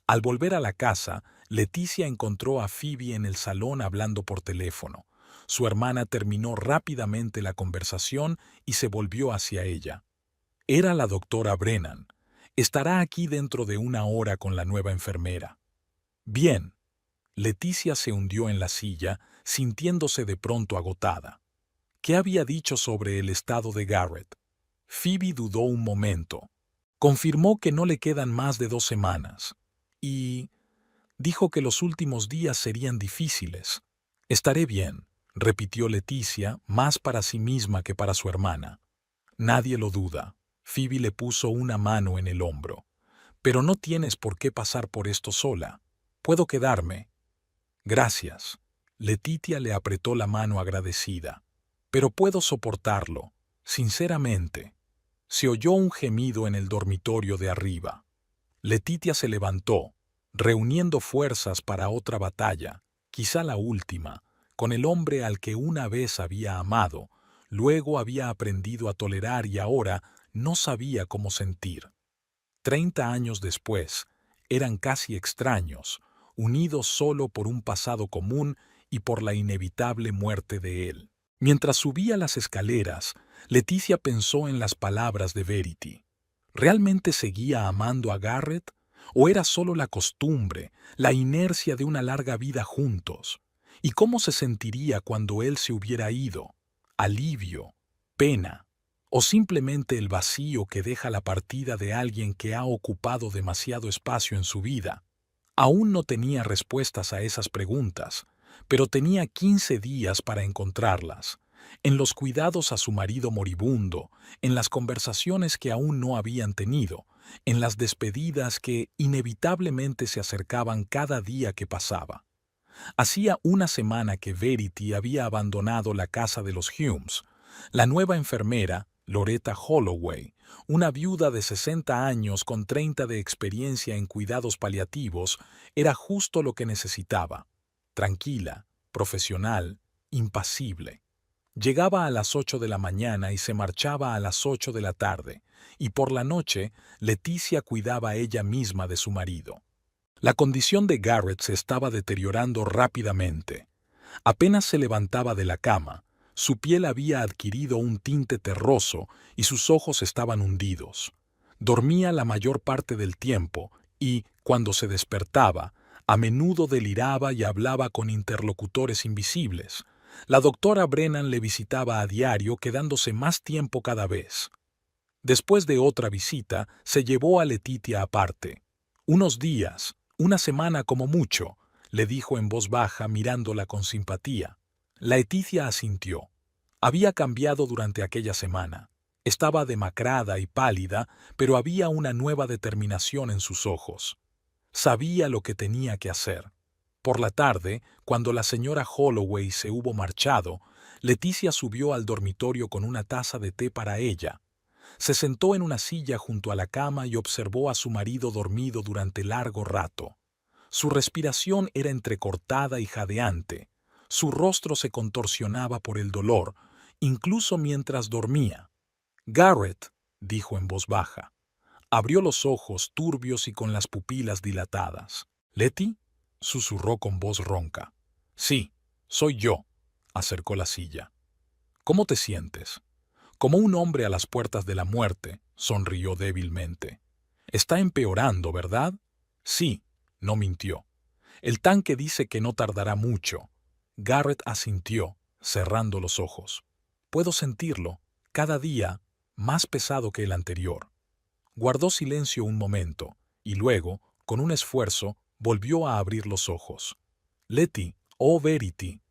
Al volver a la casa, Leticia encontró a Phoebe en el salón hablando por teléfono. Su hermana terminó rápidamente la conversación y se volvió hacia ella. Era la doctora Brennan. Estará aquí dentro de 1 hora con la nueva enfermera. Bien. Leticia se hundió en la silla, sintiéndose de pronto agotada. ¿Qué había dicho sobre el estado de Garrett? Phoebe dudó un momento. Confirmó que no le quedan más de 2 semanas. Y dijo que los últimos días serían difíciles. Estaré bien, repitió Leticia, más para sí misma que para su hermana. Nadie lo duda. Phoebe le puso una mano en el hombro. Pero no tienes por qué pasar por esto sola. Puedo quedarme. Gracias. Letitia le apretó la mano agradecida. Pero puedo soportarlo, sinceramente. Se oyó un gemido en el dormitorio de arriba. Letitia se levantó, reuniendo fuerzas para otra batalla, quizá la última, con el hombre al que una vez había amado, luego había aprendido a tolerar y ahora no sabía cómo sentir. 30 años después, eran casi extraños, unidos solo por un pasado común y por la inevitable muerte de él. Mientras subía las escaleras, Leticia pensó en las palabras de Verity. ¿Realmente seguía amando a Garrett? ¿O era solo la costumbre, la inercia de una larga vida juntos? ¿Y cómo se sentiría cuando él se hubiera ido? ¿Alivio? ¿Pena? ¿O simplemente el vacío que deja la partida de alguien que ha ocupado demasiado espacio en su vida? Aún no tenía respuestas a esas preguntas, pero tenía 15 días para encontrarlas, en los cuidados a su marido moribundo, en las conversaciones que aún no habían tenido, en las despedidas que inevitablemente se acercaban cada día que pasaba. Hacía una semana que Verity había abandonado la casa de los Humes. La nueva enfermera, Loretta Holloway, una viuda de 60 años con 30 de experiencia en cuidados paliativos, era justo lo que necesitaba. Tranquila, profesional, impasible. Llegaba a las 8 de la mañana y se marchaba a las 8 de la tarde, y por la noche Leticia cuidaba ella misma de su marido. La condición de Garrett se estaba deteriorando rápidamente. Apenas se levantaba de la cama, su piel había adquirido un tinte terroso y sus ojos estaban hundidos. Dormía la mayor parte del tiempo y, cuando se despertaba, a menudo deliraba y hablaba con interlocutores invisibles. La doctora Brennan le visitaba a diario, quedándose más tiempo cada vez. Después de otra visita, se llevó a Letitia aparte. Unos días, una semana como mucho, le dijo en voz baja mirándola con simpatía. Letitia asintió. Había cambiado durante aquella semana. Estaba demacrada y pálida, pero había una nueva determinación en sus ojos. Sabía lo que tenía que hacer. Por la tarde, cuando la señora Holloway se hubo marchado, Leticia subió al dormitorio con una taza de té para ella. Se sentó en una silla junto a la cama y observó a su marido dormido durante largo rato. Su respiración era entrecortada y jadeante. Su rostro se contorsionaba por el dolor, incluso mientras dormía. «Garrett», dijo en voz baja. Abrió los ojos turbios y con las pupilas dilatadas. «¿Letty?», susurró con voz ronca. «Sí, soy yo», acercó la silla. «¿Cómo te sientes?» «Como un hombre a las puertas de la muerte», sonrió débilmente. «Está empeorando, ¿verdad?» «Sí», no mintió. «El tanque dice que no tardará mucho». Garrett asintió, cerrando los ojos. «Puedo sentirlo, cada día, más pesado que el anterior». Guardó silencio un momento, y luego, con un esfuerzo, volvió a abrir los ojos. «Letty, oh Verity».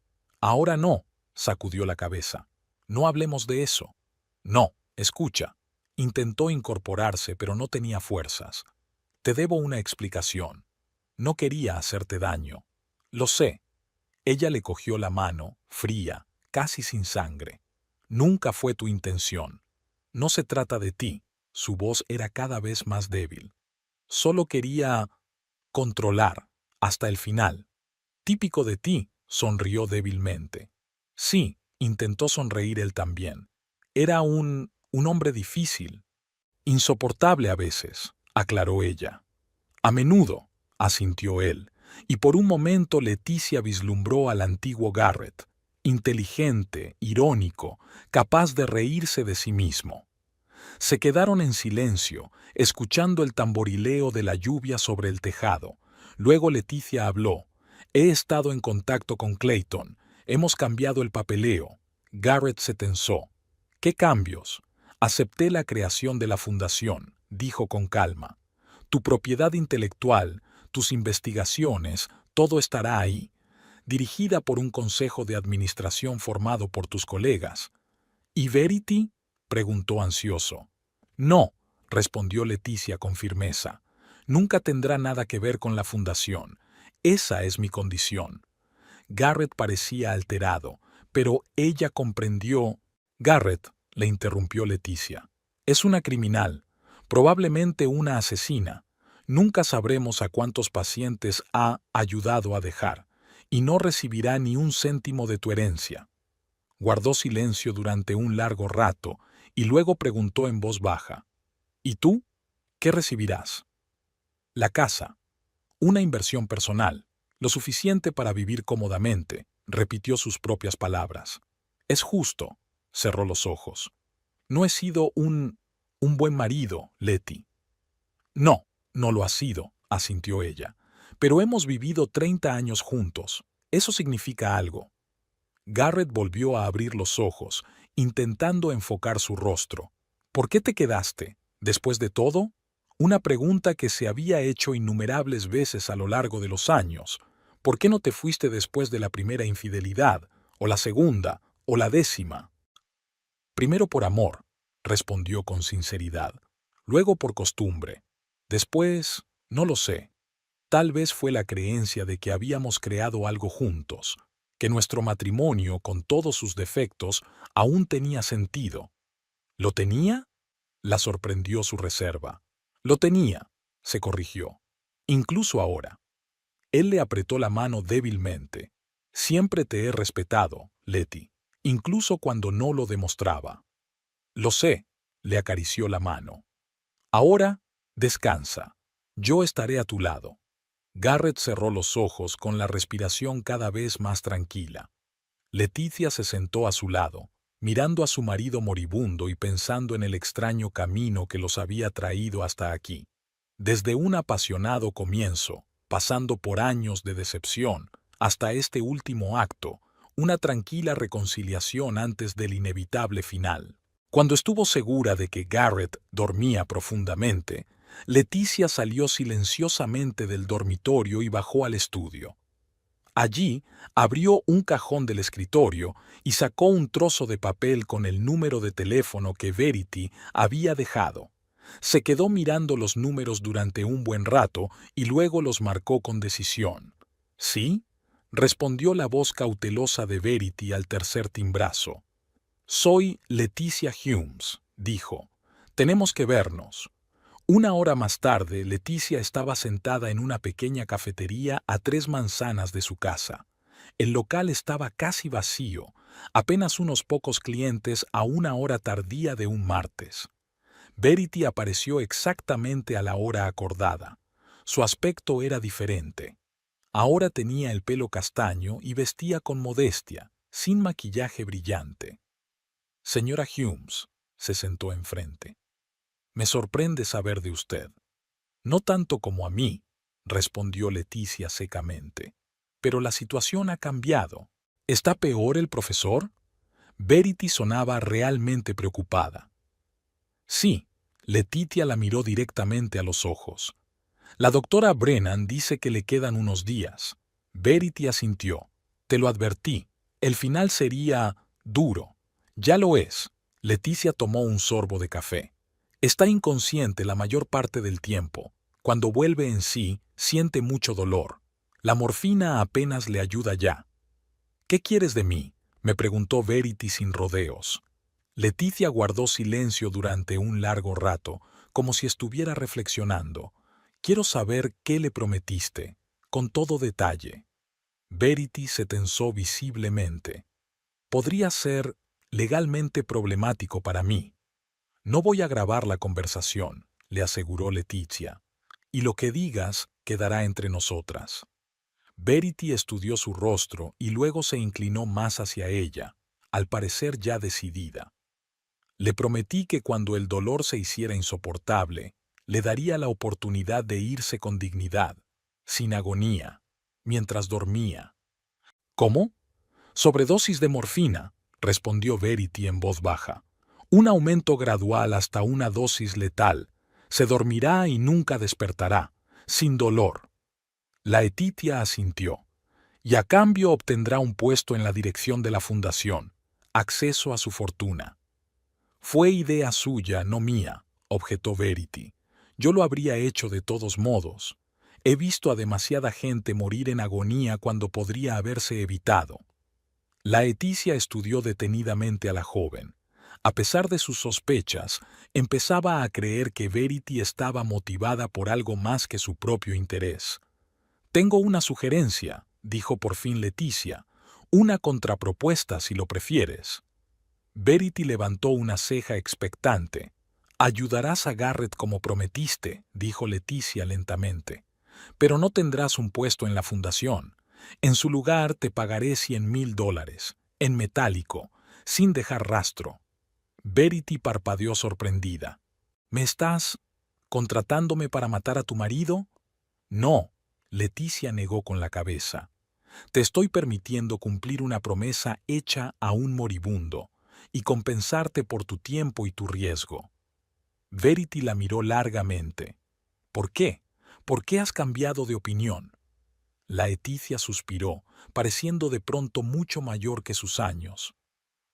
«Ahora no», sacudió la cabeza. «No hablemos de eso». «No, escucha». Intentó incorporarse, pero no tenía fuerzas. «Te debo una explicación. No quería hacerte daño». «Lo sé». Ella le cogió la mano, fría, casi sin sangre. «Nunca fue tu intención. No se trata de ti». Su voz era cada vez más débil. «Solo quería controlar, hasta el final». «Típico de ti», sonrió débilmente. «Sí», intentó sonreír él también. «Era un hombre difícil. Insoportable a veces», aclaró ella. «A menudo», asintió él, y por un momento Leticia vislumbró al antiguo Garrett, inteligente, irónico, capaz de reírse de sí mismo. Se quedaron en silencio, escuchando el tamborileo de la lluvia sobre el tejado. Luego Leticia habló. «He estado en contacto con Clayton. Hemos cambiado el papeleo». Garrett se tensó. «¿Qué cambios?» «Acepté la creación de la fundación», dijo con calma. «Tu propiedad intelectual, tus investigaciones, todo estará ahí, dirigida por un consejo de administración formado por tus colegas». «¿Y Verity?», preguntó ansioso. «No», respondió Leticia con firmeza. «Nunca tendrá nada que ver con la fundación. Esa es mi condición». Garrett parecía alterado, pero ella comprendió. Garrett, le interrumpió Leticia, es una criminal, probablemente una asesina. Nunca sabremos a cuántos pacientes ha ayudado a dejar, y no recibirá ni un céntimo de tu herencia. Guardó silencio durante un largo rato y luego preguntó en voz baja, ¿y tú? ¿Qué recibirás? La casa. Una inversión personal, lo suficiente para vivir cómodamente, repitió sus propias palabras. Es justo, cerró los ojos. No he sido un buen marido, Letty. No, no lo has sido, asintió ella. Pero hemos vivido 30 años juntos. Eso significa algo. Garrett volvió a abrir los ojos, intentando enfocar su rostro. ¿Por qué te quedaste? Después de todo, una pregunta que se había hecho innumerables veces a lo largo de los años. ¿Por qué no te fuiste después de la primera infidelidad, o la segunda, o la 10ª? Primero por amor, respondió con sinceridad. Luego por costumbre. Después, no lo sé. Tal vez fue la creencia de que habíamos creado algo juntos, que nuestro matrimonio, con todos sus defectos, aún tenía sentido. ¿Lo tenía? La sorprendió su reserva. Lo tenía, se corrigió. Incluso ahora. Él le apretó la mano débilmente. Siempre te he respetado, Letty, incluso cuando no lo demostraba. Lo sé, le acarició la mano. Ahora, descansa. Yo estaré a tu lado. Garrett cerró los ojos con la respiración cada vez más tranquila. Leticia se sentó a su lado, mirando a su marido moribundo y pensando en el extraño camino que los había traído hasta aquí. Desde un apasionado comienzo, pasando por años de decepción, hasta este último acto, una tranquila reconciliación antes del inevitable final. Cuando estuvo segura de que Garrett dormía profundamente, Leticia salió silenciosamente del dormitorio y bajó al estudio. Allí abrió un cajón del escritorio y sacó un trozo de papel con el número de teléfono que Verity había dejado. Se quedó mirando los números durante un buen rato y luego los marcó con decisión. ¿Sí? Respondió la voz cautelosa de Verity al tercer timbrazo. Soy Leticia Humes, dijo. Tenemos que vernos. Una hora más tarde, Leticia estaba sentada en una pequeña cafetería a 3 manzanas de su casa. El local estaba casi vacío, apenas unos pocos clientes a una hora tardía de un martes. Verity apareció exactamente a la hora acordada. Su aspecto era diferente. Ahora tenía el pelo castaño y vestía con modestia, sin maquillaje brillante. Señora Humes, se sentó enfrente. Me sorprende saber de usted. No tanto como a mí, respondió Leticia secamente. Pero la situación ha cambiado. ¿Está peor el profesor? Verity sonaba realmente preocupada. Sí, Leticia la miró directamente a los ojos. La doctora Brennan dice que le quedan unos días. Verity asintió. Te lo advertí. El final sería duro. Ya lo es. Leticia tomó un sorbo de café. Está inconsciente la mayor parte del tiempo. Cuando vuelve en sí, siente mucho dolor. La morfina apenas le ayuda ya. ¿Qué quieres de mí?, me preguntó Verity sin rodeos. Leticia guardó silencio durante un largo rato, como si estuviera reflexionando. Quiero saber qué le prometiste, con todo detalle. Verity se tensó visiblemente. Podría ser legalmente problemático para mí. No voy a grabar la conversación, le aseguró Leticia, y lo que digas quedará entre nosotras. Verity estudió su rostro y luego se inclinó más hacia ella, al parecer ya decidida. Le prometí que cuando el dolor se hiciera insoportable, le daría la oportunidad de irse con dignidad, sin agonía, mientras dormía. ¿Cómo? Sobredosis de morfina, respondió Verity en voz baja. Un aumento gradual hasta una dosis letal. Se dormirá y nunca despertará, sin dolor. La Leticia asintió. Y a cambio obtendrá un puesto en la dirección de la fundación, acceso a su fortuna. Fue idea suya, no mía, objetó Verity. Yo lo habría hecho de todos modos. He visto a demasiada gente morir en agonía cuando podría haberse evitado. Laeticia estudió detenidamente a la joven. A pesar de sus sospechas, empezaba a creer que Verity estaba motivada por algo más que su propio interés. «Tengo una sugerencia», dijo por fin Leticia. «Una contrapropuesta, si lo prefieres». Verity levantó una ceja expectante. «Ayudarás a Garrett como prometiste», dijo Leticia lentamente. «Pero no tendrás un puesto en la fundación. En su lugar te pagaré $100,000, en metálico, sin dejar rastro». Verity parpadeó sorprendida. «¿Me estás contratándome para matar a tu marido?» «No», Leticia negó con la cabeza. «Te estoy permitiendo cumplir una promesa hecha a un moribundo y compensarte por tu tiempo y tu riesgo». Verity la miró largamente. «¿Por qué? ¿Por qué has cambiado de opinión?» Laeticia suspiró, pareciendo de pronto mucho mayor que sus años.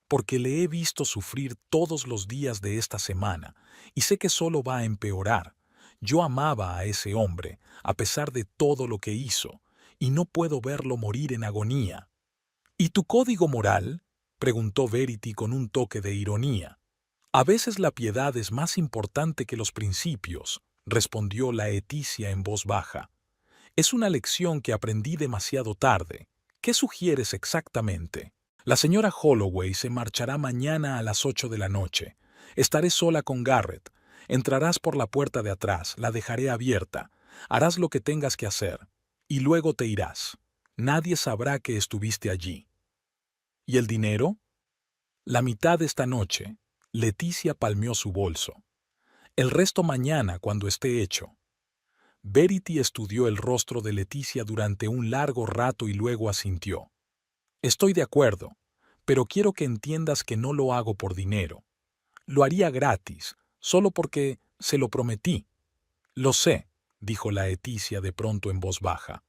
«Porque le he visto sufrir todos los días de esta semana y sé que solo va a empeorar. Yo amaba a ese hombre, a pesar de todo lo que hizo, y no puedo verlo morir en agonía». «¿Y tu código moral?», preguntó Verity con un toque de ironía. «A veces la piedad es más importante que los principios», respondió Laeticia en voz baja. «Es una lección que aprendí demasiado tarde. ¿Qué sugieres exactamente?» «La señora Holloway se marchará mañana a las 8 de la noche. Estaré sola con Garrett. Entrarás por la puerta de atrás, la dejaré abierta. Harás lo que tengas que hacer. Y luego te irás. Nadie sabrá que estuviste allí». «¿Y el dinero?» «La mitad esta noche». Leticia palmeó su bolso. «El resto mañana, cuando esté hecho». Verity estudió el rostro de Leticia durante un largo rato y luego asintió. «Estoy de acuerdo, pero quiero que entiendas que no lo hago por dinero. Lo haría gratis, solo porque se lo prometí». «Lo sé», dijo Laeticia de pronto en voz baja.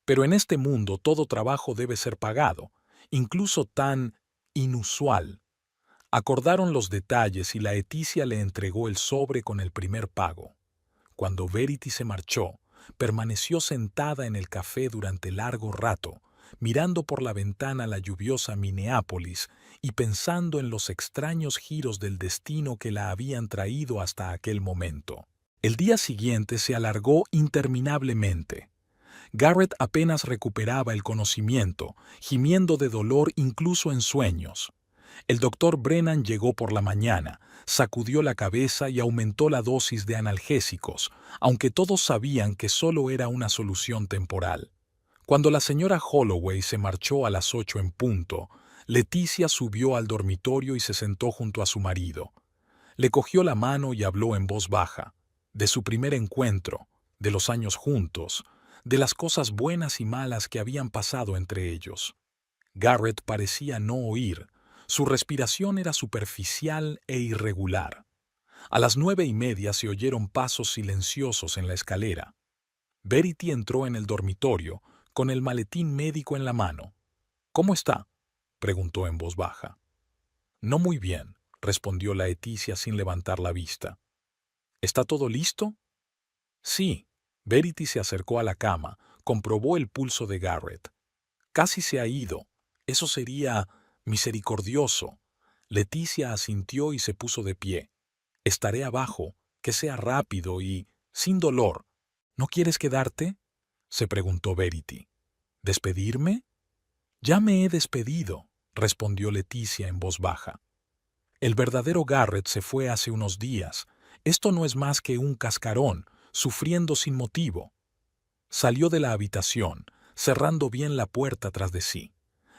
«Pero en este mundo todo trabajo debe ser pagado, incluso tan inusual». Acordaron los detalles y Laeticia le entregó el sobre con el primer pago. Cuando Verity se marchó, permaneció sentada en el café durante largo rato, mirando por la ventana la lluviosa Minneapolis y pensando en los extraños giros del destino que la habían traído hasta aquel momento. El día siguiente se alargó interminablemente. Garrett apenas recuperaba el conocimiento, gimiendo de dolor incluso en sueños. El doctor Brennan llegó por la mañana, sacudió la cabeza y aumentó la dosis de analgésicos, aunque todos sabían que solo era una solución temporal. Cuando la señora Holloway se marchó a las 8 en punto, Leticia subió al dormitorio y se sentó junto a su marido. Le cogió la mano y habló en voz baja, de su primer encuentro, de los años juntos, de las cosas buenas y malas que habían pasado entre ellos. Garrett parecía no oír. Su respiración era superficial e irregular. A las 9:30 se oyeron pasos silenciosos en la escalera. Verity entró en el dormitorio con el maletín médico en la mano. «¿Cómo está?», preguntó en voz baja. «No muy bien», respondió Laeticia sin levantar la vista. «¿Está todo listo?». «Sí». Verity se acercó a la cama, comprobó el pulso de Garrett. «Casi se ha ido. Eso sería misericordioso». Leticia asintió y se puso de pie. «Estaré abajo, que sea rápido y sin dolor». «¿No quieres quedarte?», se preguntó Verity. «¿Despedirme?». «Ya me he despedido», respondió Leticia en voz baja. «El verdadero Garrett se fue hace unos días. Esto no es más que un cascarón, sufriendo sin motivo». Salió de la habitación, cerrando bien la puerta tras de sí.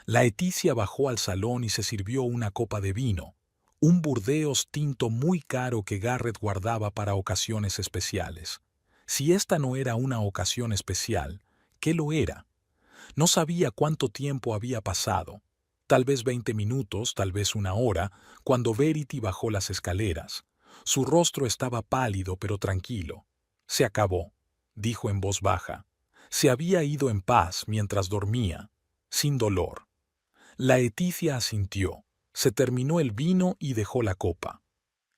Laeticia bajó al salón y se sirvió una copa de vino, un Burdeos tinto muy caro que Garrett guardaba para ocasiones especiales. Si esta no era una ocasión especial, ¿qué lo era? No sabía cuánto tiempo había pasado, tal vez 20 minutos, tal vez una hora, cuando Verity bajó las escaleras. Su rostro estaba pálido pero tranquilo. «Se acabó», dijo en voz baja. Se había ido en paz mientras dormía, sin dolor. Laeticia asintió. Se terminó el vino y dejó la copa.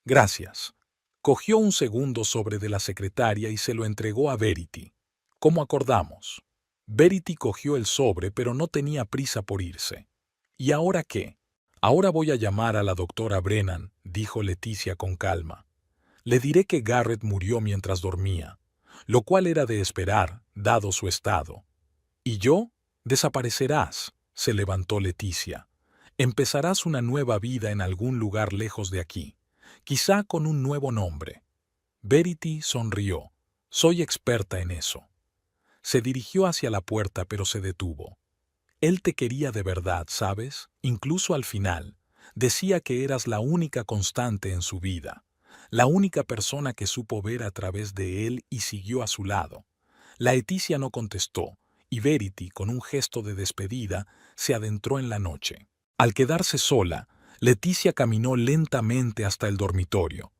«Gracias». Cogió un segundo sobre de la secretaria y se lo entregó a Verity. Como acordamos. Verity cogió el sobre, pero no tenía prisa por irse. ¿Y ahora qué? Ahora voy a llamar a la doctora Brennan, dijo Leticia con calma. Le diré que Garrett murió mientras dormía, lo cual era de esperar, dado su estado. ¿Y yo? Desaparecerás, se levantó Leticia. Empezarás una nueva vida en algún lugar lejos de aquí, quizá con un nuevo nombre. Verity sonrió. Soy experta en eso. Se dirigió hacia la puerta, pero se detuvo. Él te quería de verdad, ¿sabes? Incluso al final. Decía que eras la única constante en su vida, la única persona que supo ver a través de él y siguió a su lado. La Leticia no contestó, y Verity, con un gesto de despedida, se adentró en la noche. Al quedarse sola, Leticia caminó lentamente hasta el dormitorio.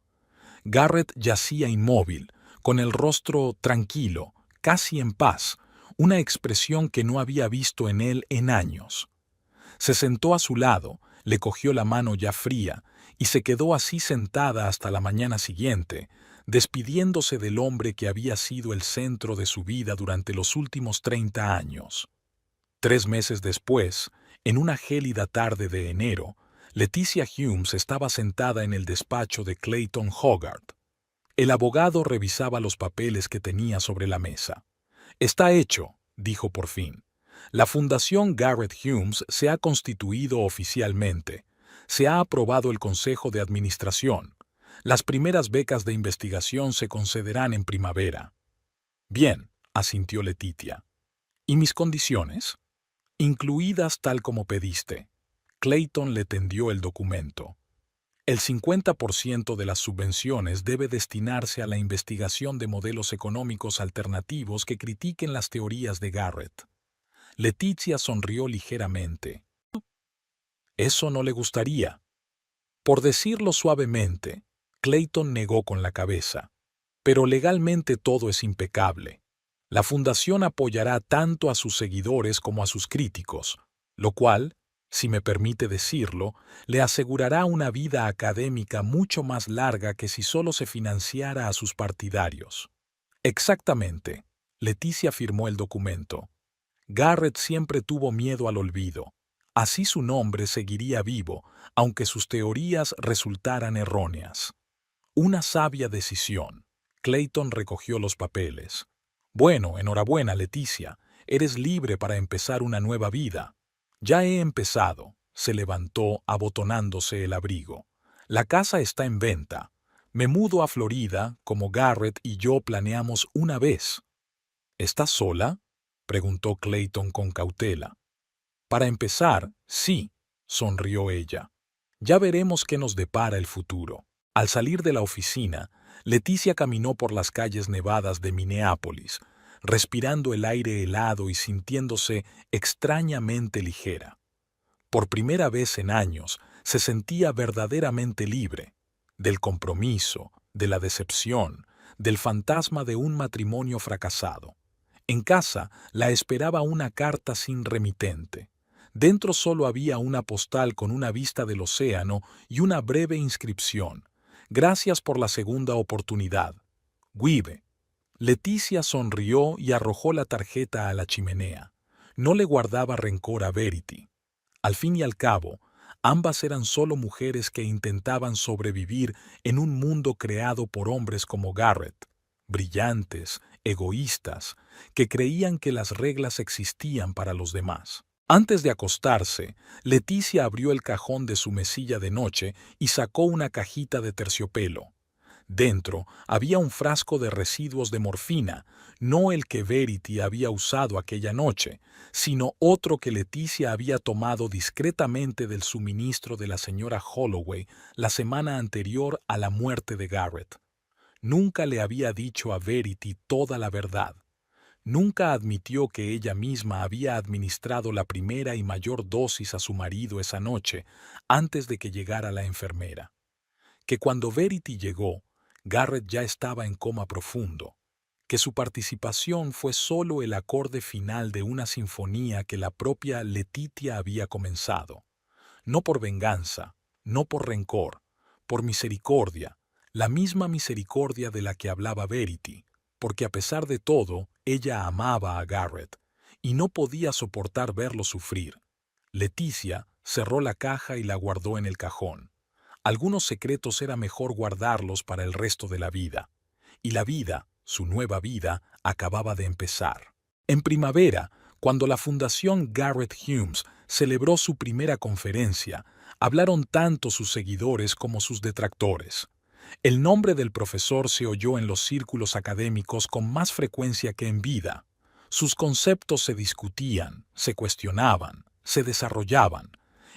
Garrett yacía inmóvil, con el rostro tranquilo, casi en paz, una expresión que no había visto en él en años. Se sentó a su lado, le cogió la mano ya fría, y se quedó así sentada hasta la mañana siguiente, despidiéndose del hombre que había sido el centro de su vida durante los últimos 30 años. 3 meses después, en una gélida tarde de enero, Leticia Humes estaba sentada en el despacho de Clayton Hogarth. El abogado revisaba los papeles que tenía sobre la mesa. «Está hecho», dijo por fin. «La Fundación Garrett Humes se ha constituido oficialmente. Se ha aprobado el Consejo de Administración. Las primeras becas de investigación se concederán en primavera». «Bien», asintió Leticia. «¿Y mis condiciones?» «Incluidas tal como pediste». Clayton le tendió el documento. El 50% de las subvenciones debe destinarse a la investigación de modelos económicos alternativos que critiquen las teorías de Garrett. Leticia sonrió ligeramente. Eso no le gustaría. Por decirlo suavemente, Clayton negó con la cabeza. Pero legalmente todo es impecable. La fundación apoyará tanto a sus seguidores como a sus críticos, lo cual, si me permite decirlo, le asegurará una vida académica mucho más larga que si solo se financiara a sus partidarios. Exactamente. Leticia firmó el documento. Garrett siempre tuvo miedo al olvido. Así su nombre seguiría vivo, aunque sus teorías resultaran erróneas. Una sabia decisión. Clayton recogió los papeles. Bueno, enhorabuena, Leticia. Eres libre para empezar una nueva vida. Ya he empezado. Se levantó abotonándose el abrigo. La casa está en venta. Me mudo a Florida, como Garrett y yo planeamos una vez. ¿Estás sola?, preguntó Clayton con cautela. Para empezar, sí, sonrió ella. Ya veremos qué nos depara el futuro. Al salir de la oficina, Leticia caminó por las calles nevadas de Minneapolis, respirando el aire helado y sintiéndose extrañamente ligera. Por primera vez en años se sentía verdaderamente libre, del compromiso, de la decepción, del fantasma de un matrimonio fracasado. En casa la esperaba una carta sin remitente. Dentro solo había una postal con una vista del océano y una breve inscripción. Gracias por la segunda oportunidad. Guive. Leticia sonrió y arrojó la tarjeta a la chimenea. No le guardaba rencor a Verity. Al fin y al cabo, ambas eran solo mujeres que intentaban sobrevivir en un mundo creado por hombres como Garrett, brillantes, egoístas, que creían que las reglas existían para los demás. Antes de acostarse, Leticia abrió el cajón de su mesilla de noche y sacó una cajita de terciopelo. Dentro había un frasco de residuos de morfina, no el que Verity había usado aquella noche, sino otro que Leticia había tomado discretamente del suministro de la señora Holloway la semana anterior a la muerte de Garrett. Nunca le había dicho a Verity toda la verdad. Nunca admitió que ella misma había administrado la primera y mayor dosis a su marido esa noche, antes de que llegara la enfermera. Que cuando Verity llegó, Garrett ya estaba en coma profundo. Que su participación fue solo el acorde final de una sinfonía que la propia Leticia había comenzado. No por venganza, no por rencor, por misericordia, la misma misericordia de la que hablaba Verity, porque a pesar de todo, Ella amaba a Garrett y no podía soportar verlo sufrir. Leticia cerró la caja y la guardó en el cajón. Algunos secretos era mejor guardarlos para el resto de la vida. Y la vida, su nueva vida, acababa de empezar. En primavera, cuando la Fundación Garrett Humes celebró su primera conferencia, hablaron tanto sus seguidores como sus detractores. El nombre del profesor se oyó en los círculos académicos con más frecuencia que en vida. Sus conceptos se discutían, se cuestionaban, se desarrollaban.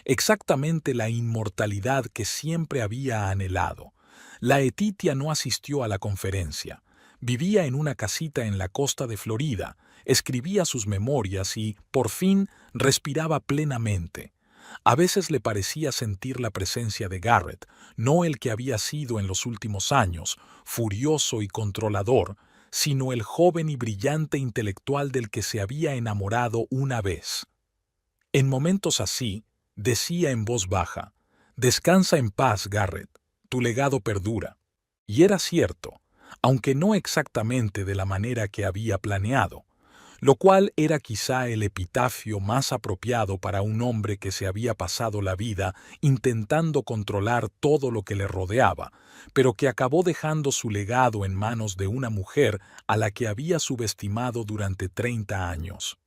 Exactamente la inmortalidad que siempre había anhelado. Laetitia no asistió a la conferencia. Vivía en una casita en la costa de Florida, escribía sus memorias y, por fin, respiraba plenamente. A veces le parecía sentir la presencia de Garrett, no el que había sido en los últimos años, furioso y controlador, sino el joven y brillante intelectual del que se había enamorado una vez. En momentos así, decía en voz baja, «Descansa en paz, Garrett, tu legado perdura». Y era cierto, aunque no exactamente de la manera que había planeado, lo cual era quizá el epitafio más apropiado para un hombre que se había pasado la vida intentando controlar todo lo que le rodeaba, pero que acabó dejando su legado en manos de una mujer a la que había subestimado durante 30 años.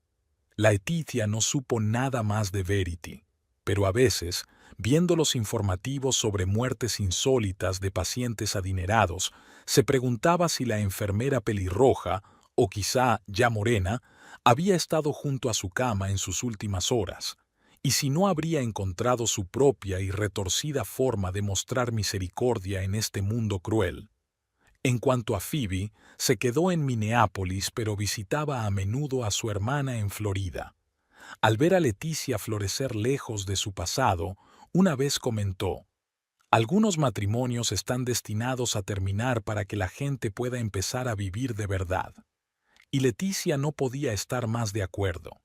Laetitia no supo nada más de Verity, pero a veces, viendo los informativos sobre muertes insólitas de pacientes adinerados, se preguntaba si la enfermera pelirroja, o quizá ya morena, había estado junto a su cama en sus últimas horas, y si no habría encontrado su propia y retorcida forma de mostrar misericordia en este mundo cruel. En cuanto a Phoebe, se quedó en Minneapolis, pero visitaba a menudo a su hermana en Florida. Al ver a Leticia florecer lejos de su pasado, una vez comentó, «Algunos matrimonios están destinados a terminar para que la gente pueda empezar a vivir de verdad». Y Leticia no podía estar más de acuerdo.